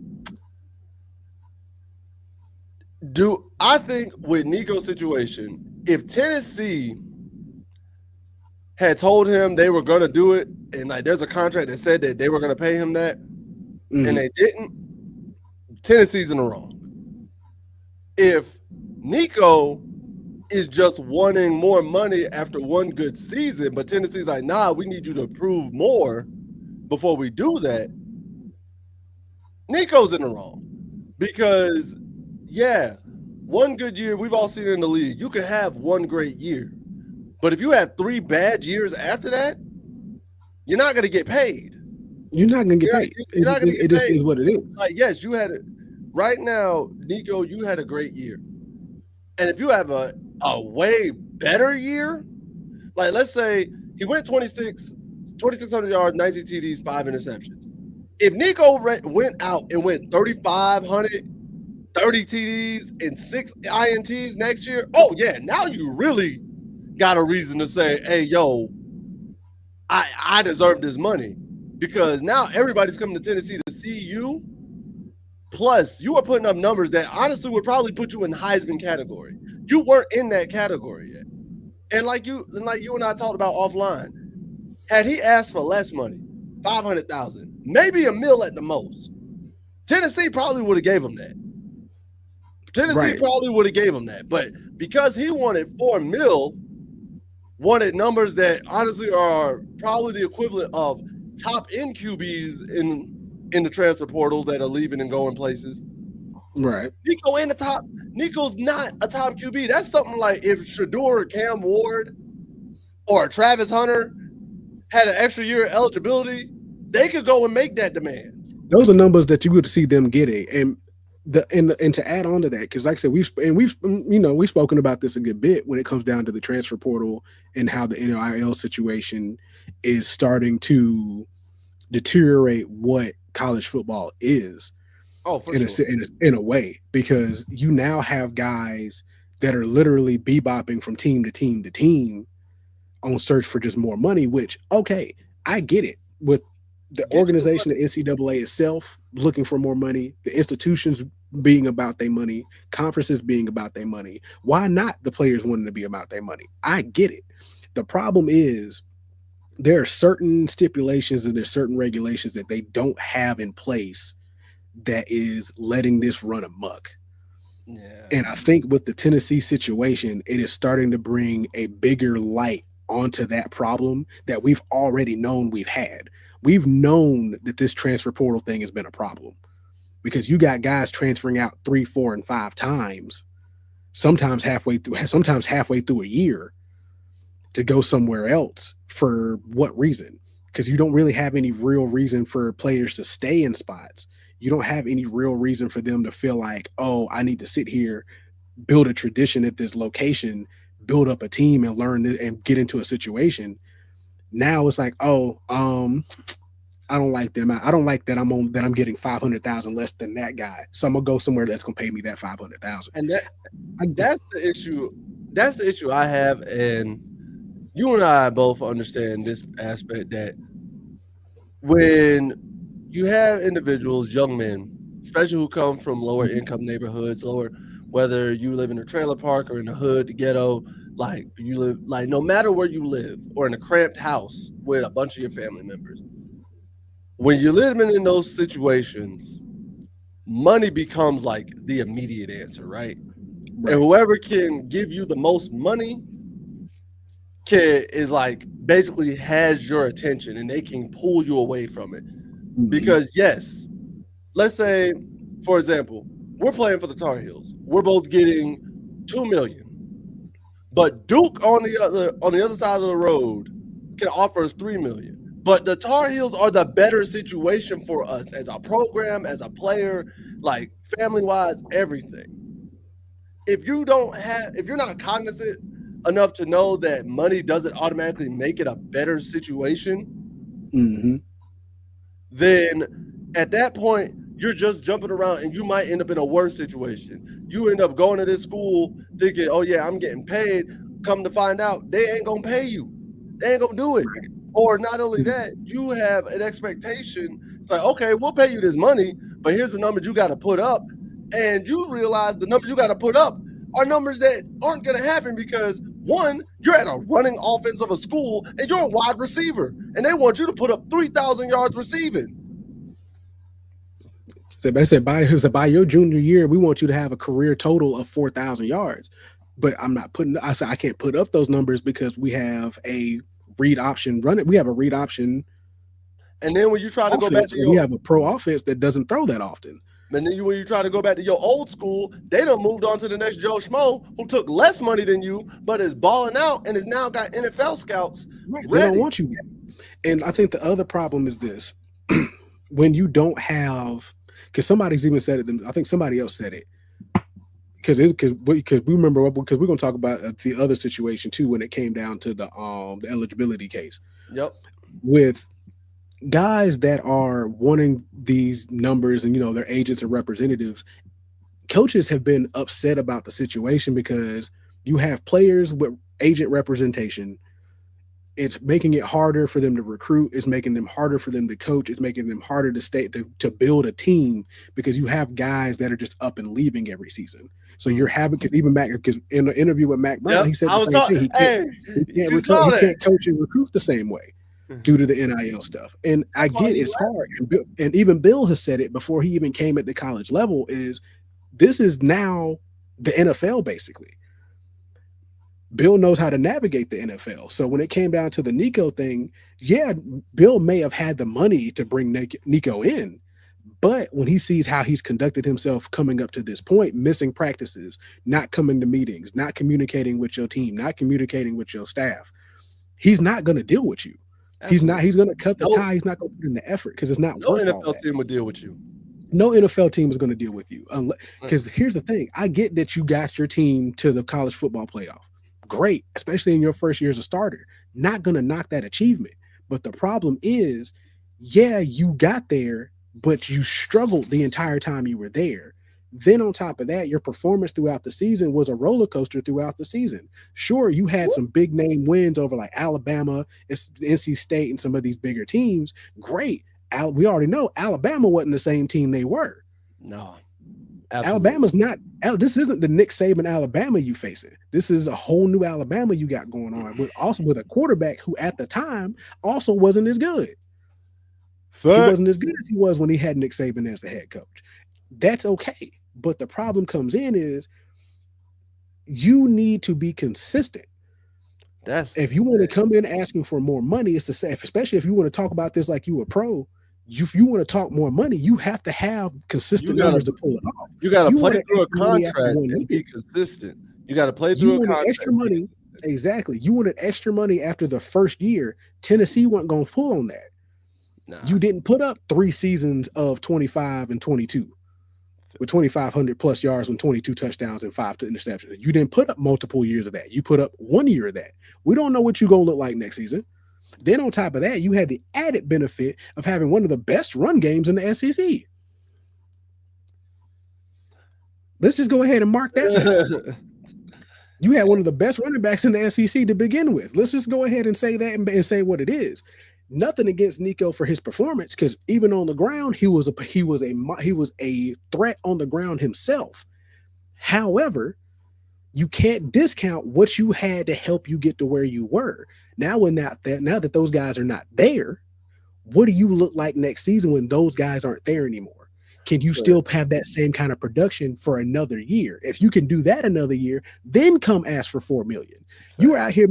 I think with Nico's situation, if Tennessee had told him they were going to do it, and like there's a contract that said that they were going to pay him that, and they didn't, Tennessee's in the wrong. If Nico is just wanting more money after one good season, but Tennessee's like, nah, we need you to prove more before we do that, Nico's in the wrong. Because, yeah, one good year, we've all seen it in the league, you can have one great year. But if you have 3 bad years after that, you're not going to get paid. You're not going to get paid. It just is what it is. Like, yes, you had it. Right now, Nico, you had a great year. And if you have a way better year, like let's say he went 2,600 yards, 19 TDs, 5 interceptions. If Nico went out and went 3,500, 30 TDs, and 6 INTs next year, oh, yeah, now you really got a reason to say, hey, yo, I deserve this money, because now everybody's coming to Tennessee to see you Plus, you were putting up numbers that honestly would probably put you in Heisman category. You weren't in that category yet. And like you and I talked about offline, had he asked for less money, 500,000, maybe a mil at the most, Tennessee probably would have gave him that. Tennessee probably would have gave him that. But because he wanted 4 mil, wanted numbers that honestly are probably the equivalent of top end QBs in the transfer portal that are leaving and going places. Right. Nico's not a top QB. That's something like if Shador or Cam Ward or Travis Hunter had an extra year of eligibility, they could go and make that demand. Those are numbers that you would see them getting. And to add on to that, because like I said, we've spoken about this a good bit when it comes down to the transfer portal and how the NIL situation is starting to deteriorate what college football is. In a way, because you now have guys that are literally bebopping from team to team to team on search for just more money, which, okay, I get it. With the organization, the NCAA itself looking for more money, the institutions being about their money, conferences being about their money. Why not the players wanting to be about their money? I get it. The problem is there are certain stipulations and there's certain regulations that they don't have in place that is letting this run amok. Yeah. And I think with the Tennessee situation, it is starting to bring a bigger light onto that problem that we've already known we've had. We've known that this transfer portal thing has been a problem because you got guys transferring out 3, 4, and 5 times, sometimes halfway through a year to go somewhere else. For what reason? Because you don't really have any real reason for players to stay in spots. You don't have any real reason for them to feel like, oh, I need to sit here, build a tradition at this location, build up a team and learn and get into a situation. Now it's like, oh, I don't like them. I don't like that I'm getting 500,000 less than that guy. So I'm gonna go somewhere that's gonna pay me that 500,000. And that's the issue. That's the issue I have. And you and I both understand this aspect that when you have individuals, young men, especially who come from lower income neighborhoods, whether you live in a trailer park or in the hood, the ghetto, like you live, like no matter where you live, or in a cramped house with a bunch of your family members, when you're living in those situations, money becomes like the immediate answer, right? And whoever can give you the most money is like basically has your attention and they can pull you away from it. Because yes, let's say, for example, we're playing for the Tar Heels. We're both getting $2 million, but Duke on the other side of the road can offer us $3 million. But the Tar Heels are the better situation for us as a program, as a player, like family-wise, everything. If you're not cognizant enough to know that money doesn't automatically make it a better situation, then at that point, you're just jumping around and you might end up in a worse situation. You end up going to this school thinking, oh yeah, I'm getting paid. Come to find out, they ain't gonna pay you. They ain't gonna do it. Or not only that, you have an expectation. It's like, okay, we'll pay you this money, but here's the numbers you got to put up. And you realize the numbers you got to put up are numbers that aren't going to happen because, one, you're at a running offense of a school and you're a wide receiver, and they want you to put up 3,000 yards receiving. So they said, by your junior year, we want you to have a career total of 4,000 yards. But I said I can't put up those numbers because we have a read option running. We have a read option. And then when you try to go back to we have a pro offense that doesn't throw that often. And then when you try to go back to your old school, they done moved on to the next Joe Schmo who took less money than you, but is balling out and has now got NFL scouts. They don't want you yet. And I think the other problem is this. When you don't have, because somebody's even said it, I think somebody else said it. Because we remember, because we're going to talk about the other situation too when it came down to the eligibility case. Yep. With guys that are wanting these numbers and their agents and representatives, coaches have been upset about the situation because you have players with agent representation It's making it harder for them to recruit. It's making them harder for them to coach. It's making them harder to to build a team because you have guys that are just up and leaving every season. So you're having, because even Mac, because in an interview with Mac Brown, he said the same thing. He can't coach and recruit the same way due to the NIL stuff. And I get it's hard. And even Bill has said it before he even came at the college level, is this is now the NFL basically. Bill knows how to navigate the NFL. So when it came down to the Nico thing, yeah, Bill may have had the money to bring Nico in, but when he sees how he's conducted himself coming up to this point, missing practices, not coming to meetings, not communicating with your team, not communicating with your staff, he's not going to deal with you. Absolutely. He's going to cut the tie. He's not going to put in the effort because it's not worth all that. No NFL team would deal with you. No NFL team is going to deal with you. Because here's the thing. I get that you got your team to the college football playoff. Great, especially in your first year as a starter. Not going to knock that achievement. But the problem is, yeah, you got there, but you struggled the entire time you were there. Then on top of that, your performance throughout the season was a roller coaster throughout the season. Sure, you had some big name wins over like Alabama, NC State, and some of these bigger teams. Great. We already know Alabama wasn't the same team they were. No. Absolutely. Alabama's not. This isn't the Nick Saban Alabama you facing. This is a whole new Alabama you got going on, with a quarterback who at the time also wasn't as good. He wasn't as good as he was when he had Nick Saban as the head coach. That's okay. But the problem comes in is you need to be consistent. If you want to come in asking for more money, it's the same, especially if you want to talk about this like you a pro. If you want to talk more money, you have to have consistent numbers to pull it off. You got to play through a contract and be consistent. You got to play through a contract. Extra money. Exactly. You wanted extra money after the first year. Tennessee wasn't going to pull on that. Nah. You didn't put up 3 seasons of 25 and 22 with 2,500 plus yards and 22 touchdowns and 5 interceptions. You didn't put up multiple years of that. You put up 1 year of that. We don't know what you're going to look like next season. Then on top of that, you had the added benefit of having one of the best run games in the SEC. Let's just go ahead and mark that. You had one of the best running backs in the SEC to begin with. Let's just go ahead and say that and say what it is. Nothing against Nico for his performance, because even on the ground, he was a threat on the ground himself. However, you can't discount what you had to help you get to where you were. Now that those guys are not there, what do you look like next season when those guys aren't there anymore? Can you still have that same kind of production for another year? If you can do that another year, then come ask for $4 million. You're out here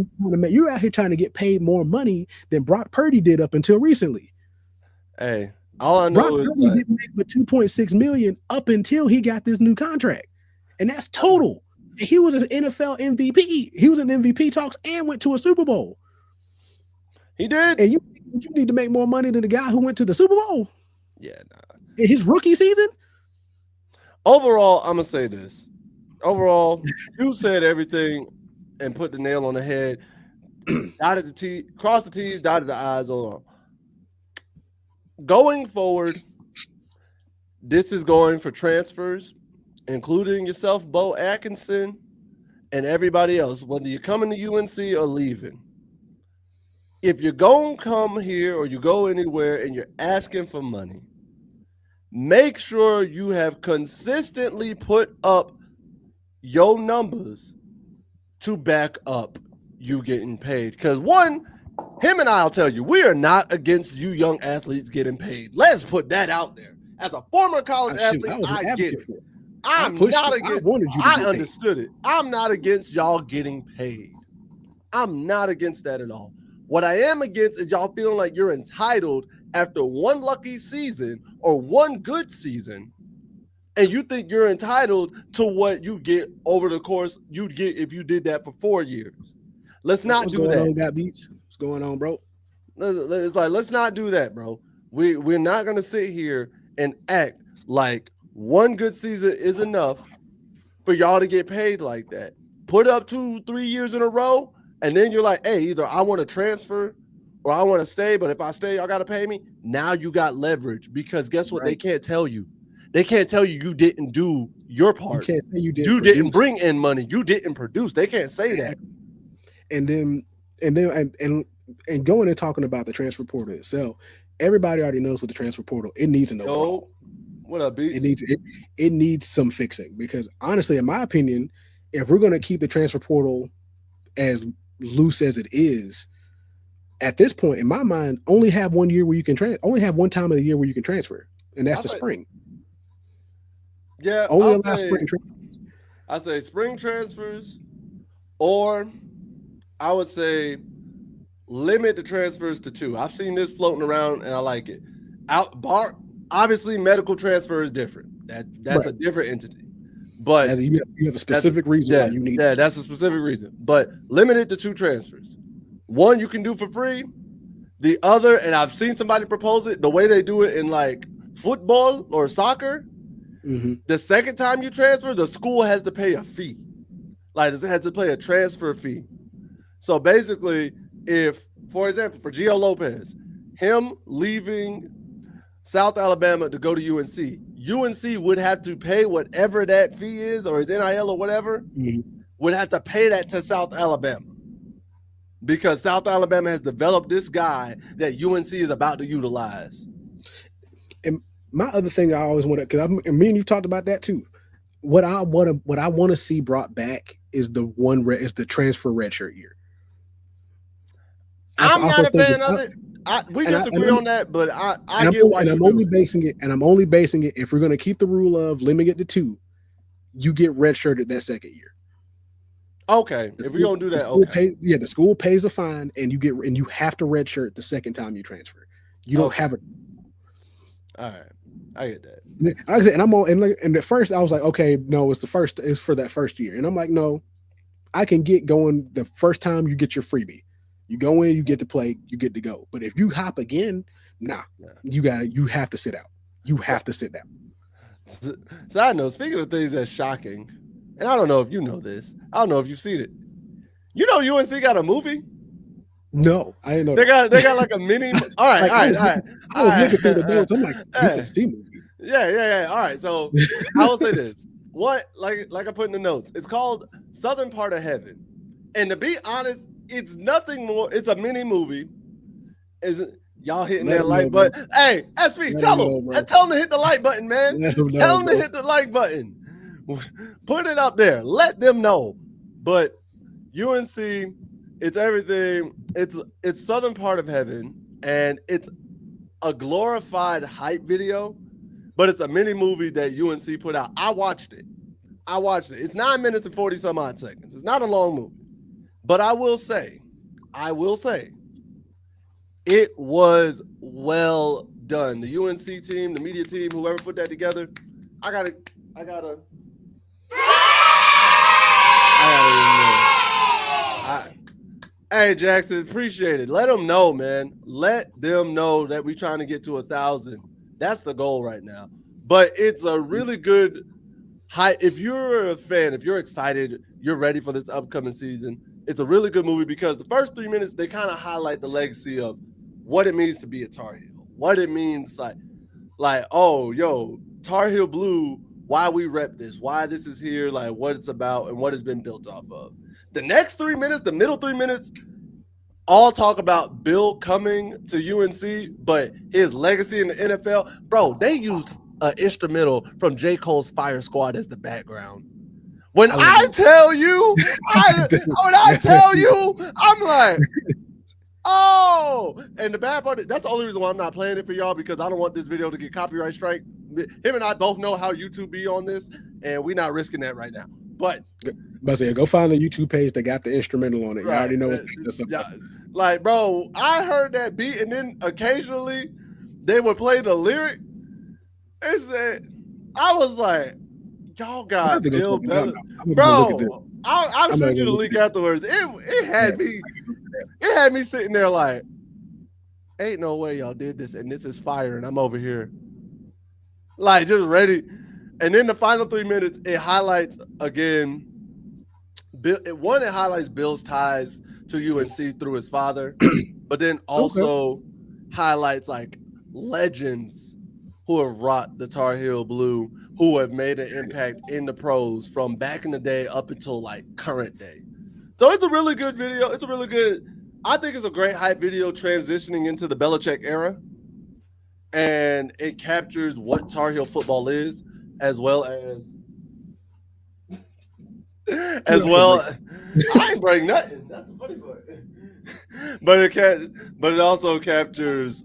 trying to get paid more money than Brock Purdy did up until recently. Hey, all I know Brock Purdy didn't make but $2.6 million up until he got this new contract, and that's total. He was an NFL MVP. He was in MVP talks and went to a Super Bowl. He did. And you need to make more money than the guy who went to the Super Bowl. Yeah, nah. In his rookie season? Overall, I'm going to say this. Overall, you said everything and put the nail on the head. Dotted the T, cross the T's, dotted the I's. On. Going forward, this is going for transfers, including yourself, Bo Atkinson, and everybody else, whether you're coming to UNC or leaving. If you're going to come here or you go anywhere and you're asking for money, make sure you have consistently put up your numbers to back up you getting paid. Because one, him and I'll tell you, we are not against you young athletes getting paid. Let's put that out there. As a former college athlete, I get it. I'm not against. I understood it. I'm not against y'all getting paid. I'm not against that at all. What I am against is y'all feeling like you're entitled after one lucky season or one good season, and you think you're entitled to what you get over the course you'd get if you did that for 4 years. Let's not do that. What's going on, Got Beats? What's going on, bro? It's like, let's not do that, bro. We're not going to sit here and act like one good season is enough for y'all to get paid like that. Put up 2-3 years in a row, and then you're like, hey, either I want to transfer or I want to stay, but if I stay, y'all got to pay me. Now you got leverage, because guess what? Right. They can't tell you. They can't tell you didn't do your part. You can't say you didn't bring in money. You didn't produce. They can't say that. And and going and talking about the transfer portal itself, everybody already knows what the transfer portal. It needs a no fraud. What up, Beats? It needs some fixing because honestly, in my opinion, if we're going to keep the transfer portal as loose as it is, at this point, in my mind, only have 1 year where you can only have one time of the year where you can transfer, and that's the spring. Yeah, only allow spring transfers. I say spring transfers, or I would say limit the transfers to 2. I've seen this floating around and I like it. Obviously, medical transfer is different. That's a different entity. But you have a specific reason why you need. Yeah, that's a specific reason. But limit it to 2 transfers. One you can do for free. The other, and I've seen somebody propose it, the way they do it in like football or soccer. Mm-hmm. The second time you transfer, the school has to pay a fee. Like it has to pay a transfer fee. So basically, if, for example, for Gio Lopez, him leaving South Alabama to go to UNC, UNC would have to pay whatever that fee is, or his NIL or whatever, would have to pay that to South Alabama. Because South Alabama has developed this guy that UNC is about to utilize. And my other thing I always want to, because me and you talked about that too. What I want to see brought back is the transfer redshirt year. I'm not a fan of it. We disagree on that, but I get why. And I'm only basing it if we're going to keep the rule of limiting it to 2, you get redshirted that second year. Okay, if we're gonna do that, the school pays a fine, and you have to redshirt the second time you transfer. You don't have it. All right, I get that. Like I said, and at first I was like, okay, no, it's for that first year, and I'm like, no, I can get going the first time you get your freebie. You go in, you get to play, you get to go. But if you hop again, you have to sit out. You have to sit down. So I know. Speaking of things that's shocking. And I don't know if you know this. I don't know if you've seen it. You know UNC got a movie? No, I didn't know. They got like a mini. All right. I was looking through the notes. I'm like, you can see movie. Yeah. All right. So I will say this. What, like I put in the notes, it's called Southern Part of Heaven. And to be honest, it's nothing more. It's a mini movie. Y'all hitting that like button? Hey, SP, tell them to hit the like button, man. Tell them to hit the like button. Put it up there. Let them know. But UNC, it's everything. It's Southern Part of Heaven, and it's a glorified hype video, but it's a mini movie that UNC put out. I watched it. It's 9 minutes and 40 some odd seconds. It's not a long movie. But I will say, it was well done. The UNC team, the media team, whoever put that together, I gotta Hey Jackson, appreciate it. Let them know, man. Let them know that we're trying to get to 1,000. That's the goal right now. But it's a really good if you're a fan, if you're excited, you're ready for this upcoming season, it's a really good movie because the first 3 minutes, they kind of highlight the legacy of what it means to be a Tar Heel. What it means like, oh, yo, Tar Heel Blue, why we rep this, why this is here, like what it's about and what it's been built off of. The next 3 minutes, the middle 3 minutes, all talk about Bill coming to UNC, but his legacy in the NFL. Bro, they used an instrumental from J. Cole's Fire Squad as the background. When I tell you, I'm like, oh, and the bad part, that's the only reason why I'm not playing it for y'all, because I don't want this video to get copyright strike. Him and I both know how YouTube be on this, and we're not risking that right now. But go find the YouTube page that got the instrumental on it. You already know what's up. Like, bro, I heard that beat, and then occasionally they would play the lyric. It said, I was like, y'all got Bill better. Bro, I'll send you the link afterwards. It had me sitting there like, ain't no way y'all did this, and this is fire, and I'm over here like just ready. And then the final 3 minutes, it highlights again. It highlights Bill's ties to UNC through his father, but then also highlights like legends who have rocked the Tar Heel Blue, who have made an impact in the pros from back in the day up until like current day. So it's a really good video. It's a really good I think it's a great hype video transitioning into the Belichick era, and it captures what Tar Heel football is, as well as well. I ain't break nothing. That's the funny part. But it also captures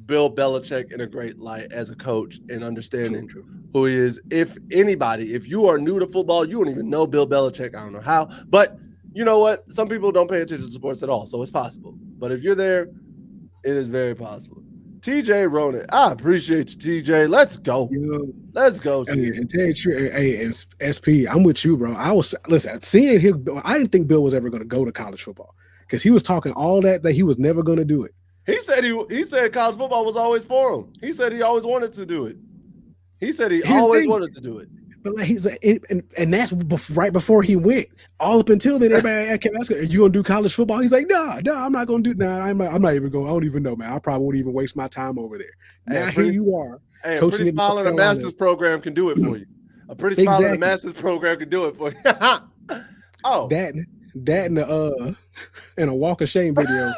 Bill Belichick in a great light as a coach and understanding who he is. If anybody, if you are new to football, you don't even know Bill Belichick. I don't know how, but you know what? Some people don't pay attention to sports at all, so it's possible. But if you're there, it is very possible. TJ Ronan, I appreciate you, TJ. Let's go. Let's go. And tell you, hey, SP, I'm with you, bro. Seeing him. I didn't think Bill was ever going to go to college football because he was talking all that he was never going to do it. He said college football was always for him. He said he always wanted to do it. He said he always wanted to do it. But like he's and that's right before he went. All up until then, everybody kept asking, "Are you gonna do college football?" He's like, "No, I'm not gonna do. Nah, I'm not even going. I don't even know, man. I probably won't even waste my time over there." Now here you are. Hey, a pretty smile in a master's program can do it for you. A pretty smile in a master's program can do it for you. Oh, that and a walk of shame video.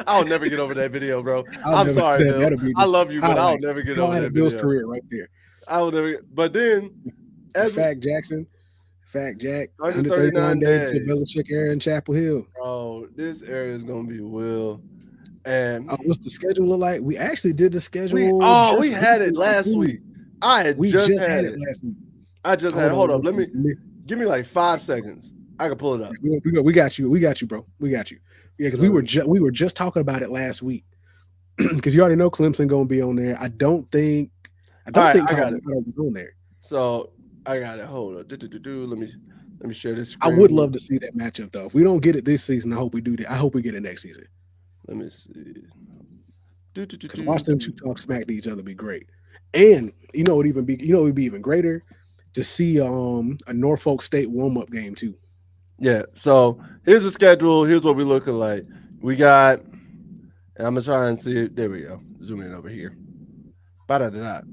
I'll never get over that video, bro. I'm sorry, Bill. I love you, but I'll never get over that video. Bill's career right there. I will never. But then, Fact Jack, 139 days to Belichick era in Chapel Hill. Bro, this area is gonna be Will. And what's the schedule look like? We actually did the schedule. We had it last week. We just had it last week. I just had it. Hold up. Give me like 5 seconds. I can pull it up. We got you. We got you, bro. We got you. Yeah, because we were just talking about it last week. Because you already know Clemson gonna be on there. I don't think I got it. Was on there. So I got it. Hold on. Let me share this screen. I would love to see that matchup though. If we don't get it this season, I hope we do that. I hope we get it next season. Let me see. Watch them two talk smack to each other would be great. And it would be even greater to see a Norfolk State warm-up game too. Yeah. So here's the schedule. Here's what we're looking like. We got, and I'm gonna try and see. There we go. Zoom in over here. All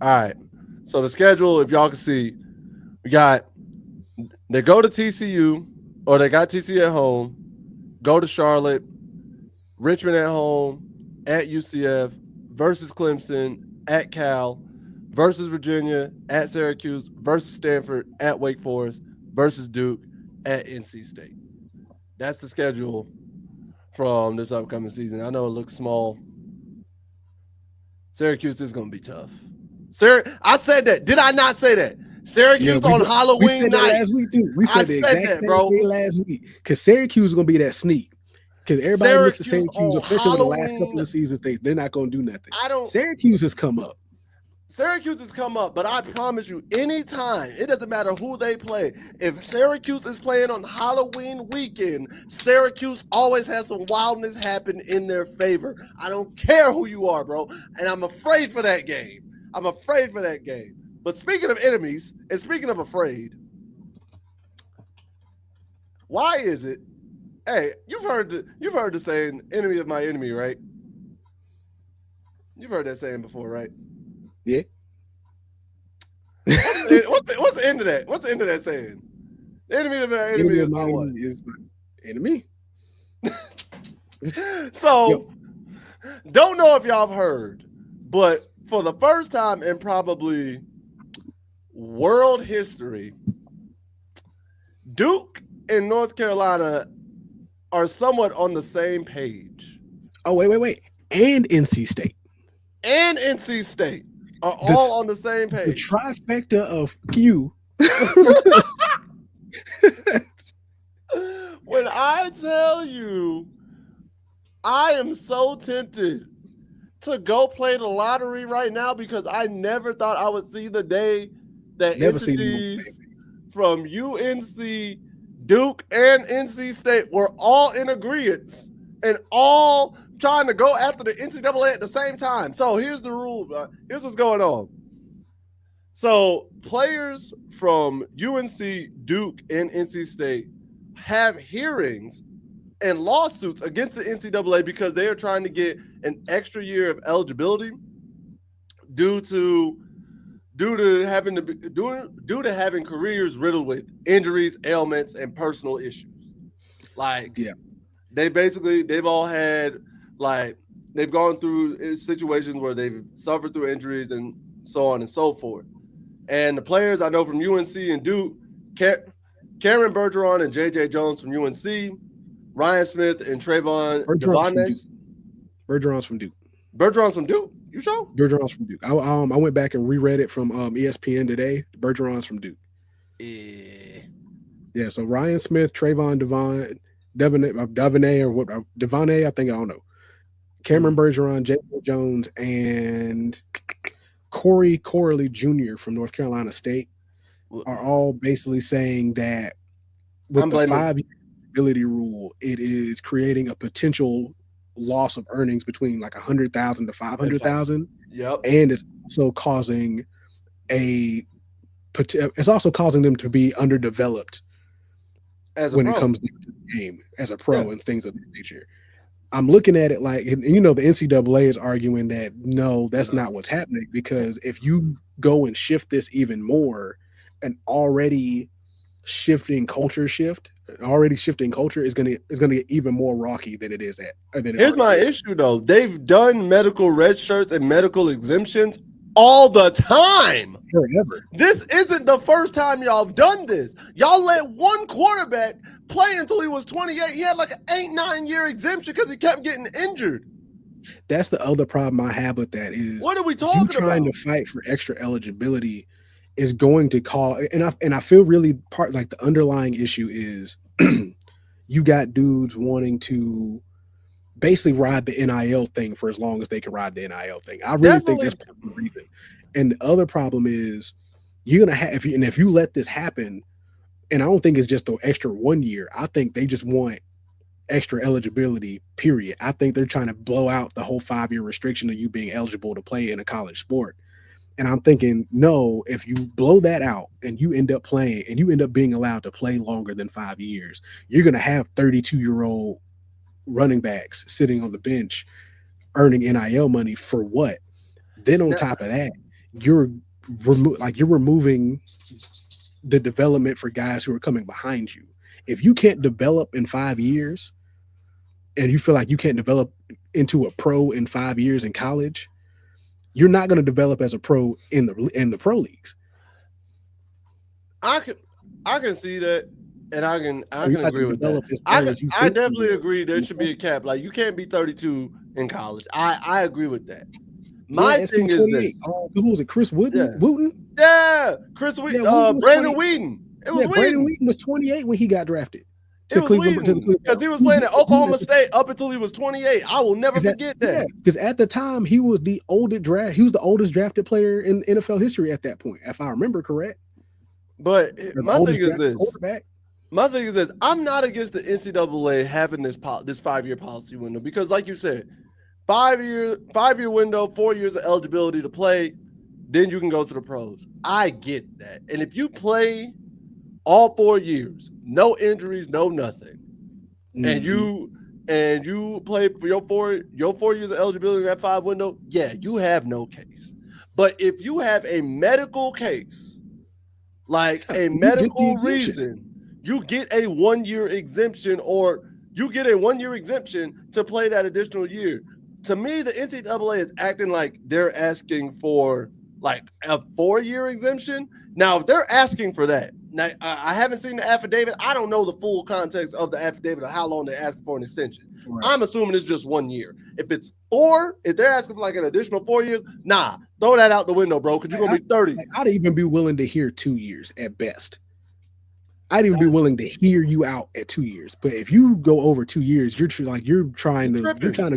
right. So the schedule, if y'all can see, they go to TCU, or they got TCU at home, go to Charlotte, Richmond at home, at UCF, versus Clemson, at Cal, versus Virginia, at Syracuse, versus Stanford, at Wake Forest, versus Duke, at NC State. That's the schedule from this upcoming season. I know it looks small. Syracuse is going to be tough. I said that. Did I not say that? Syracuse on Halloween night. Last week too. We said the exact same thing last week. Because Syracuse is going to be that sneak. Because everybody looks at Syracuse, especially in the last couple of seasons, thinks they're not going to do nothing. Syracuse has come up. But I promise you, anytime, it doesn't matter who they play. If Syracuse is playing on Halloween weekend, Syracuse always has some wildness happen in their favor. I don't care who you are, bro. And I'm afraid for that game. But speaking of enemies, and speaking of afraid, why is it? Hey, you've heard the saying, enemy of my enemy, right? You've heard that saying before, right? Yeah. What's the end of that? What's the end of that saying? The enemy of my enemy is my what? Is my enemy. So, don't know if y'all have heard, but for the first time in probably world history, Duke and North Carolina are somewhat on the same page. Oh, wait. And NC State. Are all on the same page. The trifecta of Q. When I tell you, I am so tempted to go play the lottery right now because I never thought I would see the day that entities from UNC, Duke, and NC State were all in agreement and all trying to go after the NCAA at the same time. So here's the rule. Here's what's going on. So players from UNC, Duke, and NC State have hearings and lawsuits against the NCAA because they are trying to get an extra year of eligibility due to having careers riddled with injuries, ailments, and personal issues. they've all had like they've gone through situations where they've suffered through injuries and so on and so forth. And the players I know from UNC and Duke, Cameron Bergeron and JJ Jones from UNC, Ryan Smith and Trayvon Devontae. Bergeron's from Duke. Bergeron's from Duke. You sure? Bergeron's from Duke. I went back and reread it from ESPN today. Bergeron's from Duke. Yeah. So Ryan Smith, Trayvon Devontae, or what? Devontae, I think, I don't know. Cameron Bergeron, JJ Jones, and Corey Corley Jr. from North Carolina State are all basically saying that with the 5-year ability rule, it is creating a potential loss of earnings between like 100,000 to 500,000. Yep. And it's also causing them to be underdeveloped when it comes to the game as a pro and things of that nature. I'm looking at it like, and you know, the NCAA is arguing that no, that's not what's happening, because if you go and shift this even more, an already shifting culture is going to get even more rocky than it is at. Here's my issue though. They've done medical red shirts and medical exemptions all the time. Forever. This isn't the first time y'all have done this. Y'all let one quarterback play until he was 28. He had like an 8-9 year exemption because he kept getting injured. That's the other problem I have with that is, what are we talking about? Trying to fight for extra eligibility is going to cause, and I feel really like the underlying issue is you got dudes wanting to basically ride the NIL thing for as long as they can ride the NIL thing. I really think that's part of the reason. And the other problem is you're gonna have, if you let this happen, and I don't think it's just the extra 1 year. I think they just want extra eligibility, period. I think they're trying to blow out the whole 5-year restriction of you being eligible to play in a college sport. And I'm thinking, no, if you blow that out and you end up playing and you end up being allowed to play longer than 5 years, you're going to have 32-year-old running backs sitting on the bench earning NIL money for what? Then on top of that, you're removing the development for guys who are coming behind you. If you can't develop in 5 years and you feel like you can't develop into a pro in 5 years in college, you're not going to develop as a pro in the pro leagues. I can see that, and I can agree with that. I definitely agree there should be a cap. Like, you can't be 32 in college. I agree with that. My thing is this. Who was it? Chris Wooten? Yeah, Chris Wheaton. Brandon Wheaton. It was Wheaton. Brandon Wheaton was 28 when he got drafted to Cleveland, because he was playing at Oklahoma State up until he was 28. I will never forget that. Because at the time he was the oldest drafted player in NFL history at that point, if I remember correct. But my thing is this: I'm not against the NCAA having this 5-year policy window, because, like you said, 5-year window, 4 years of eligibility to play, then you can go to the pros. I get that, and if you play all 4 years, no injuries, no nothing, and you play for your 4 years of eligibility in that 5 window, yeah, you have no case. But if you have a medical case, like a medical reason, you get a 1 year exemption, or you get a 1 year exemption to play that additional year. To me, the NCAA is acting like they're asking for like a 4-year exemption. Now, if they're asking for that, now I haven't seen the affidavit. I don't know the full context of the affidavit of how long they're asking for an extension. Right. I'm assuming it's just 1 year. If it's 4, if they're asking for like an additional 4 years, nah, throw that out the window, bro, because you're going to be 30. I'd even be willing to hear 2 years at best. I'd even be willing to hear you out at 2 years. But if you go over 2 years, you're trying to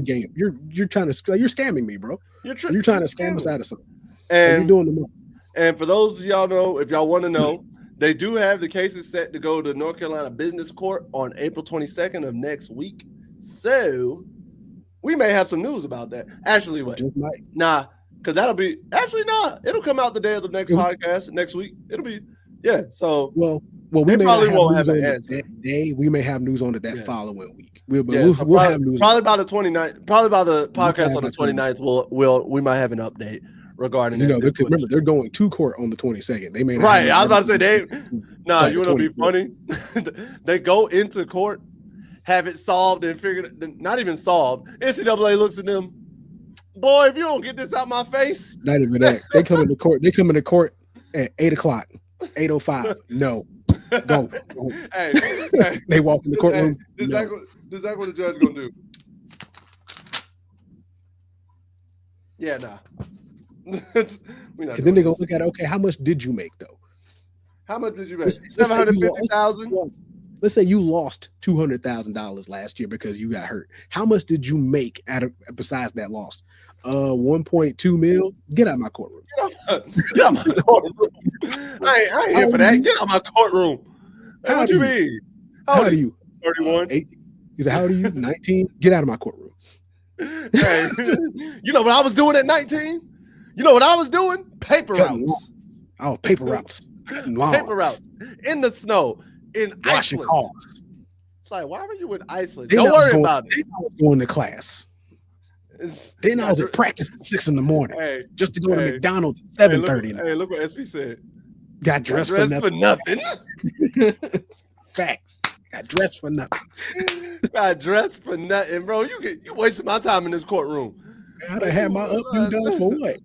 game. You're scamming me, bro. You're trying to scam us out of something. And you're doing the most. And for those of y'all know, if y'all want to know, they do have the cases set to go to North Carolina Business Court on April 22nd of next week. So we may have some news about that. Actually, wait. Nah, because it'll come out the day of the next podcast next week. It'll be, so well, we probably won't have an answer that day. We may have news on it that following week. We'll have news probably by the 29th. Probably by the podcast on the 29th. We might have an update regarding remember, they're going to court on the 22nd. They may I was about to say you want to be funny? They go into court. have it solved and figured it, not even solved. NCAA looks at them, boy, if you don't get this out my face. Not even that. They come into court. They come into court at 8:00, 8:05. No, go. Hey, they walk in the courtroom. This is what the judge gonna do. Yeah, nah. Because then they're gonna look at it. Okay, how much did you make though? How much did you make? $750,000. Let's say you lost $200,000 last year because you got hurt. How much did you make besides that loss? 1.2 mil. Get out of my courtroom. Get out of my courtroom. I ain't here for that. Get out of my courtroom. Hey, what you mean? How old are you? 31. 18. He said, how old are you? 19. Get out of my courtroom. Hey, you know what I was doing at 19? You know what I was doing? Paper routes. Oh, paper routes. Paper routes. In the snow. In Washing Iceland. cars. It's like, why were you in Iceland? Don't worry about it. I was going to class. Then I was at practice at 6 a.m. just to go to McDonald's at 7:30. Hey, look what SP said. Got dressed for nothing. Facts. Got dressed for nothing. Got dressed for nothing, bro. You wasted my time in this courtroom. I'd have had my up and done for what?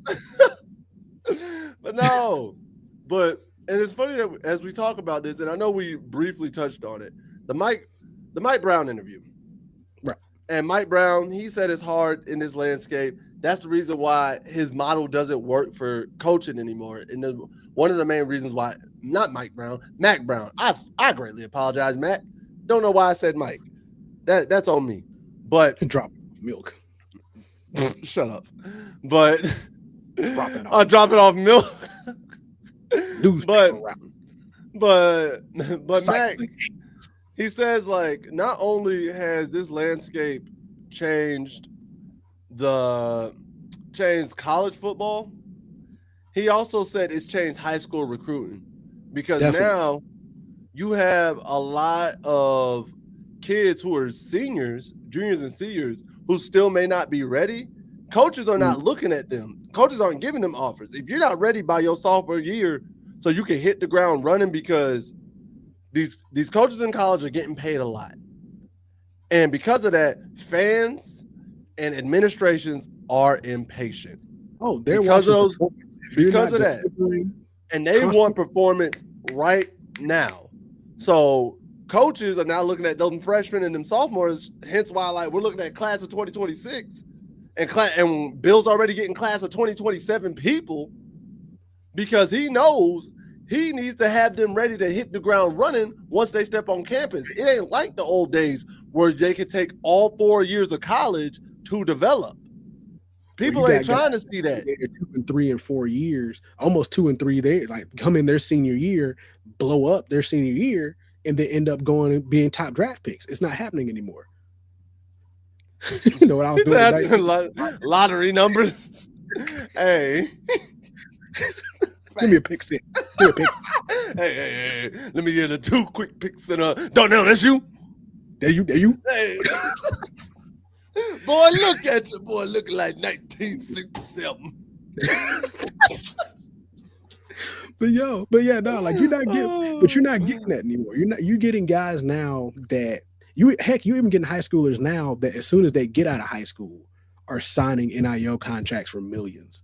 But no. And it's funny that as we talk about this, and I know we briefly touched on it, the Mike Brown interview. Right. And Mike Brown, he said it's hard in this landscape. That's the reason why his model doesn't work for coaching anymore. And one of the main reasons why, not Mike Brown, Mac Brown. I greatly apologize, Mac. Don't know why I said Mike. That's on me. But drop milk. Shut up. But dropping off milk. But Mac, he says, like, not only has this landscape changed college football, he also said it's changed high school recruiting, because now you have a lot of kids who are seniors, juniors and seniors, who still may not be ready. Coaches are not looking at them. Coaches aren't giving them offers. If you're not ready by your sophomore year, so you can hit the ground running, because these coaches in college are getting paid a lot. And because of that, fans and administrations are impatient. Oh, they're because of that. And they want performance right now. So coaches are now looking at those freshmen and them sophomores, hence why, like, we're looking at class of 2026 and Bill's already getting class of 2027 people, because he knows he needs to have them ready to hit the ground running once they step on campus. It ain't like the old days where they could take all 4 years of college to develop. People ain't trying to see that. 2 and 3 and 4 years, almost 2 and 3 there, like come in their senior year, blow up their senior year, and then end up going and being top draft picks. It's not happening anymore. You know what I was doing? Lottery numbers. Hey. Give me a pick six. Give me a pick. Hey. Let me get the 2 quick picks and don't know that's you. There you. Hey. Boy, look at you, boy, looking like 1967. But yeah, no, like you're not getting that anymore. You're getting guys now that you even getting high schoolers now that as soon as they get out of high school are signing NIL contracts for millions.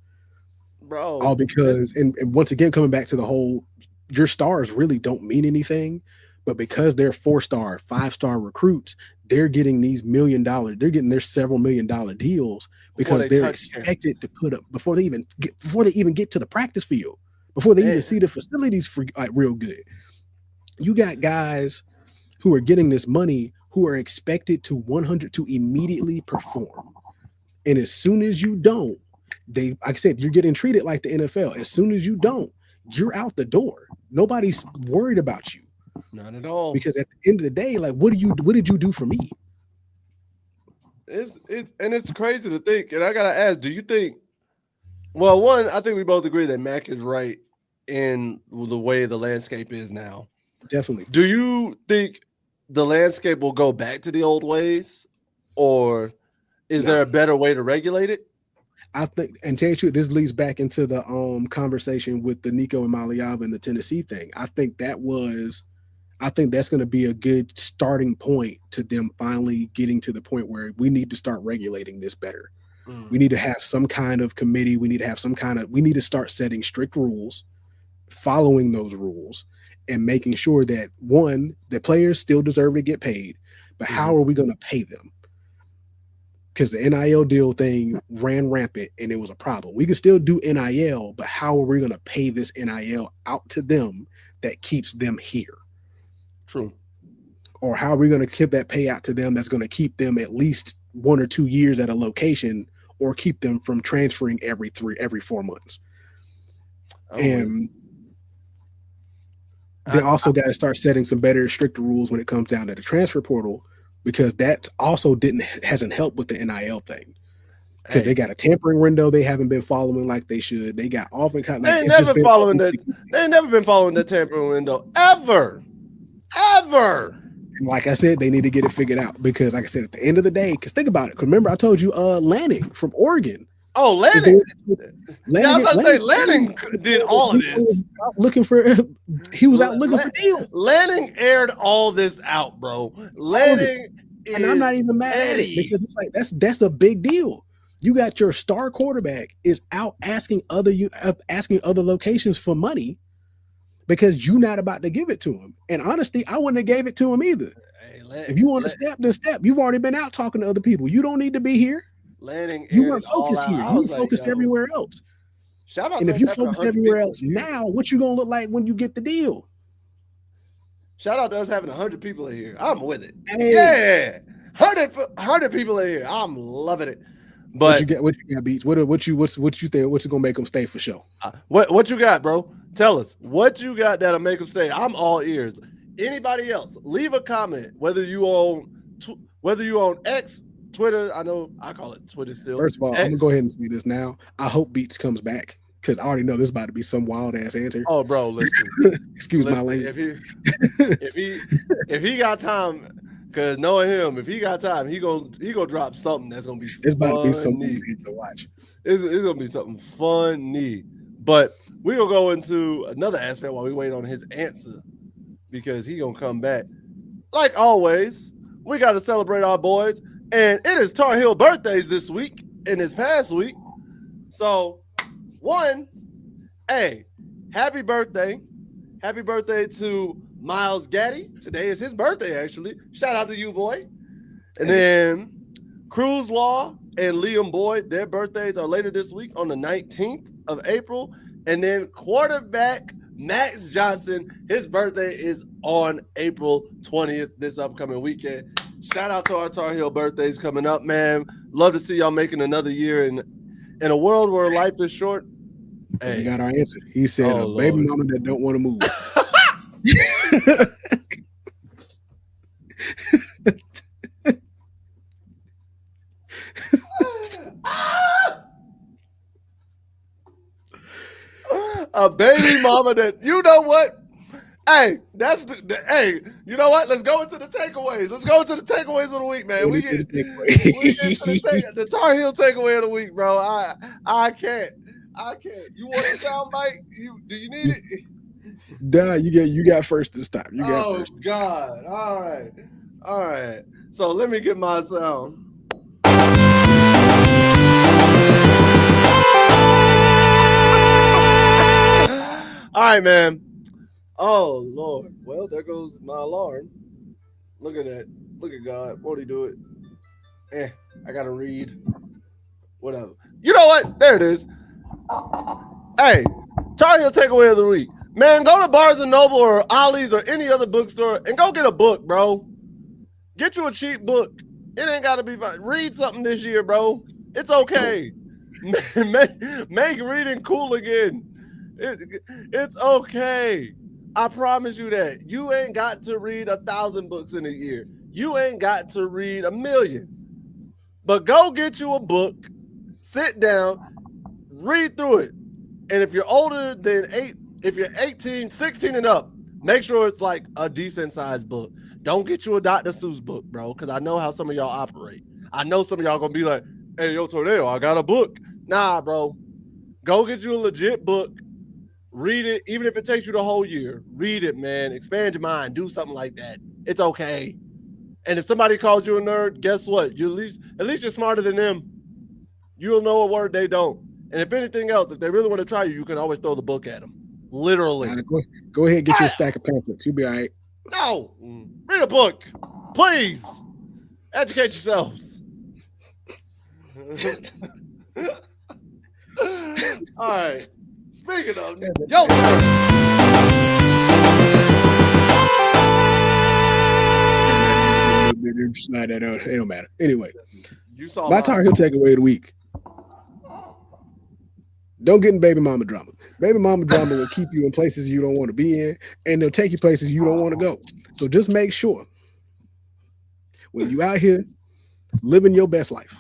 Bro. All because and once again coming back to the whole, your stars really don't mean anything, but because they're 4-star, 5-star recruits, they're getting these they're getting their several $1 million deals because they're expected to put up before they even get to the practice field, before they even see the facilities for like real good. You got guys who are getting this money who are expected to immediately perform. And as soon as you don't, like I said, you're getting treated like the NFL. As soon as you don't, you're out the door. Nobody's worried about you. Not at all. Because at the end of the day, like, what did you do for me? It's crazy to think. And I gotta ask, do you think? Well, one, I think we both agree that Mac is right in the way the landscape is now. Definitely. Do you think the landscape will go back to the old ways, or is there a better way to regulate it? I think, and tell you the truth, this leads back into the conversation with the Nico and Maliaba and the Tennessee thing. I think I think that's going to be a good starting point to them finally getting to the point where we need to start regulating this better. We need to have some kind of committee. We need to start setting strict rules, following those rules, and making sure that, one, the players still deserve to get paid, but how are we going to pay them? Because the NIL deal thing ran rampant and it was a problem. We can still do NIL, but how are we going to pay this NIL out to them that keeps them here? True. Or how are we going to keep that payout to them that's going to keep them at least 1 or 2 years at a location, or keep them from transferring every 4 months? And they also got to start setting some better, stricter rules when it comes down to the transfer portal, because that also hasn't helped with the NIL thing. Because they got a tampering window they haven't been following like they should. They got often kind of like they ain't never been following the tampering window ever. Like I said, they need to get it figured out, because, like I said, at the end of the day, because think about it. Remember, I told you, Lanning from Oregon. Oh, Lanning. Lanning did all of this. He was out looking for deals. Lanning aired all this out, bro. Lanning, and I'm not even mad at it, because it's like that's a big deal. You got your star quarterback is out asking other locations for money, because you're not about to give it to him. And honestly, I wouldn't have gave it to him either. If you want to step, then step. You've already been out talking to other people. You don't need to be here. Lanning, you weren't focused here. You were focused everywhere else. And if you focused everywhere else now, what you gonna look like when you get the deal? Shout out to us having 100 people in here. I'm with it. Hey. Yeah, 100 people in here. I'm loving it. But what you got, Beats? What you think? What's gonna make them stay for sure? What you got, bro? Tell us what you got that'll make them stay. I'm all ears. Anybody else? Leave a comment. Whether you on X, Twitter. I know I call it Twitter still. First of all, I'm gonna go ahead and say this now. I hope Beats comes back, because I already know this is about to be some wild ass answer. Oh, bro, listen. Excuse my language. If he got time, because knowing him, if he got time, he gonna drop something that's gonna be. It's about to be something to watch. It's gonna be something funny. But we gonna go into another aspect while we wait on his answer, because he gonna come back. Like always, we got to celebrate our boys. And it is Tar Heel birthdays this week and this past week. So, happy birthday. Happy birthday to Miles Gaddy. Today is his birthday, actually. Shout out to you, boy. And then Cruz Law and Liam Boyd, their birthdays are later this week on the 19th of April. And then quarterback Max Johnson, his birthday is on April 20th, this upcoming weekend. Shout out to our Tar Heel birthdays coming up, man. Love to see y'all making another year in a world where life is short. So we got our answer. He said, a baby mama that don't want to move. A baby mama that, you know what? Hey, that's hey, you know what? Let's go into the takeaways. Let's go into the takeaways of the week, man. We get to the Tar Heel takeaway of the week, bro. I can't. You want a sound bite? Do you need it? Duh, you got first this time. You got first. God. All right. So let me get my sound. All right, man. Oh, Lord. Well, there goes my alarm. Look at that. Look at God. Won't he do it? I got to read. Whatever. You know what? There it is. Hey, Tar Heel takeaway of the week. Man, go to Barnes & Noble or Ollie's or any other bookstore and go get a book, bro. Get you a cheap book. It ain't got to be fun. Read something this year, bro. It's okay. Make reading cool again. It's okay. I promise you that. You ain't got to read 1,000 books in a year. You ain't got to read 1,000,000. But go get you a book, sit down, read through it. And if you're older than 18, 16 and up, make sure it's like a decent sized book. Don't get you a Dr. Seuss book, bro, because I know how some of y'all operate. I know some of y'all going to be like, hey, yo, Tornado, I got a book. Nah, bro. Go get you a legit book. Read it, even if it takes you the whole year. Read it, man. Expand your mind. Do something like that. It's okay. And if somebody calls you a nerd, guess what? You at least you're smarter than them. You'll know a word they don't. And if anything else, if they really want to try you, you can always throw the book at them. Literally. Go ahead and get you a stack of pamphlets. You'll be all right. No. Read a book. Please. Educate yourselves. All right. Speaking of, yo, slide that out. It don't matter. Anyway, you saw my Tar Heel takeaway of the week. Don't get in baby mama drama. Baby mama drama will keep you in places you don't want to be in, and they'll take you places you don't want to go. So just make sure when you out here living your best life,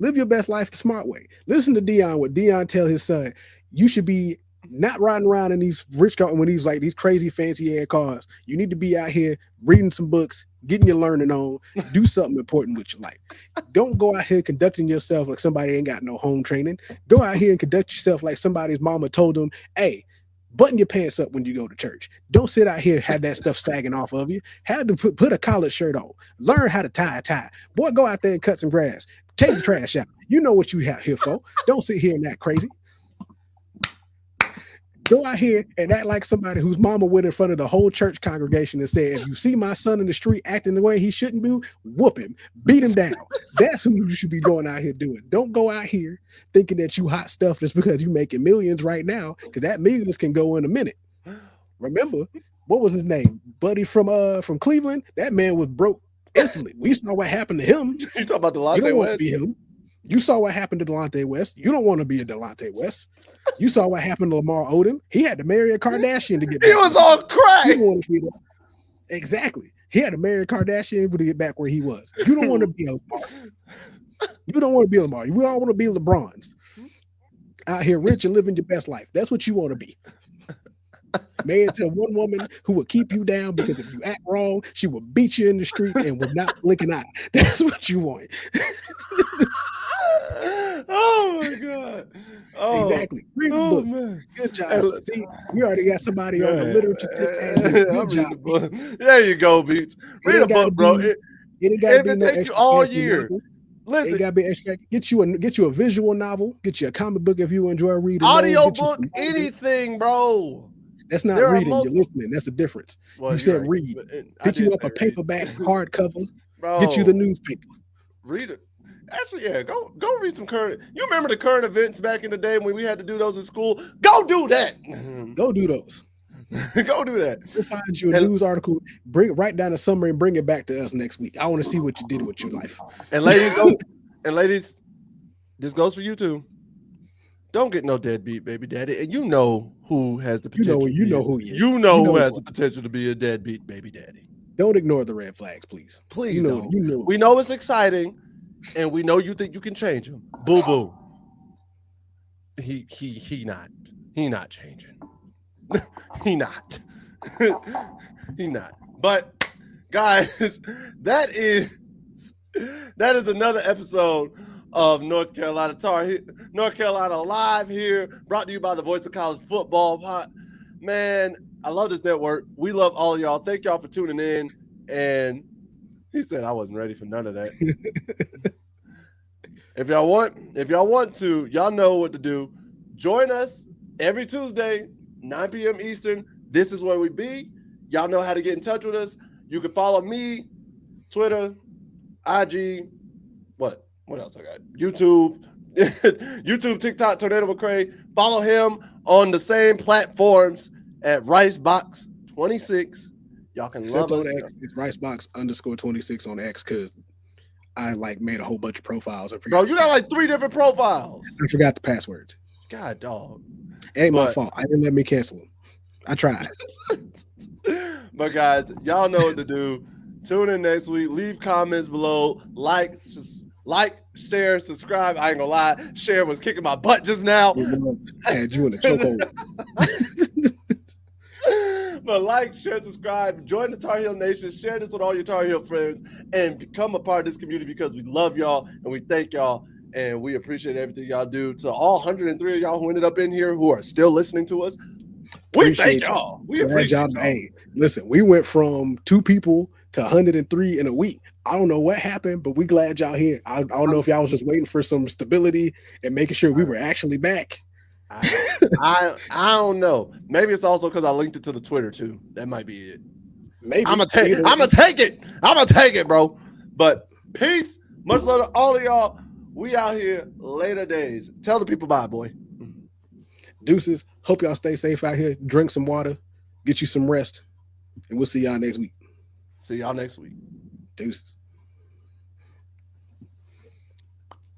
live your best life the smart way. Listen to Dion. What Dion tell his son, you should be not riding around in these rich cars when these like these crazy fancy air cars. You need to be out here reading some books, getting your learning on, do something important with your life. Don't go out here conducting yourself like somebody ain't got no home training. Go out here and conduct yourself like somebody's mama told them, hey, button your pants up when you go to church. Don't sit out here, have that stuff sagging off of you. Have to put a collared shirt on. Learn how to tie a tie. Boy, go out there and cut some grass. Take the trash out. You know what you have here for. Don't sit here and act crazy. Go out here and act like somebody whose mama went in front of the whole church congregation and said, if you see my son in the street acting the way he shouldn't be, whoop him, beat him down. That's who you should be going out here doing. Don't go out here thinking that you hot stuff just because you making millions right now, because that millions can go in a minute. Remember, what was his name? Buddy from Cleveland? That man was broke instantly. We saw what happened to him. You talking about Delonte West? Be him. You saw what happened to Delonte West. You don't want to be a Delonte West. You saw what happened to Lamar Odom. He had to marry a Kardashian to get back. He was on crack. Exactly. He had to marry a Kardashian to get back where he was. You don't want to be a Lamar. You don't want to be a Lamar. We all want to be LeBrons. Out here rich and living your best life. That's what you want to be. Married to one woman who will keep you down because if you act wrong, she will beat you in the streets and will not blink an eye. That's what you want. Oh my God. Oh, exactly. Read the book. Man. Good job. See, we already got somebody on the literature tip. Good job. There you go, Beats. Read a book, bro. It take you all year. Listen, it gotta be extra. Get you a visual novel. Get you a comic book if you enjoy reading. Audio book, anything, bro. That's not reading. You're listening. That's the difference. Well, you said read. Pick you up a paperback hardcover. Get you the newspaper. Read it. Actually, yeah, go read some current. You remember the current events back in the day when we had to do those in school? Go do that. Go do those. Go do that. We'll find you a news article. Write down a summary and bring it back to us next week. I want to see what you did with your life. And ladies, this goes for you too. Don't get no deadbeat baby daddy. And you know who has the potential. You know who he is. You know who has the potential to be a deadbeat baby daddy. Don't ignore the red flags, please. Please don't. We know it's exciting. And we know you think you can change him. Boo boo. He not changing. He not. He not. But guys, that is another episode of North Carolina Live here, brought to you by the Voice of College Football. Man, I love this network. We love all of y'all. Thank y'all for tuning in. And he said I wasn't ready for none of that. If y'all want to, y'all know what to do. Join us every Tuesday, 9 p.m. Eastern. This is where we be. Y'all know how to get in touch with us. You can follow me, Twitter, IG, what else I got? YouTube, TikTok, Tornado McCray. Follow him on the same platforms at Ricebox26. Y'all can Except love on us. X, it's Ricebox_26 on X because I made a whole bunch of profiles. Bro, you got 3 different profiles. I forgot the passwords. God, dog. It ain't my fault. I didn't let me cancel them. I tried. But guys, y'all know what to do. Tune in next week. Leave comments below. Like, share, subscribe. I ain't gonna lie. Share was kicking my butt just now. I had you in a chokehold. But share, subscribe, join the Tar Heel Nation, share this with all your Tar Heel friends, and become a part of this community because we love y'all and we thank y'all and we appreciate everything y'all do. To all 103 of y'all who ended up in here who are still listening to us, We thank y'all. We appreciate y'all. Hey, listen, we went from 2 people to 103 in a week. I don't know what happened, but we glad y'all here. I don't know if y'all was just waiting for some stability and making sure we were actually back. I don't know. Maybe it's also because I linked it to the Twitter too. That might be it. Maybe I'm gonna take it. I'm gonna take it, bro. But peace. Much love to all of y'all. We out here later days. Tell the people bye, boy. Deuces. Hope y'all stay safe out here. Drink some water. Get you some rest. And we'll see y'all next week. See y'all next week. Deuces.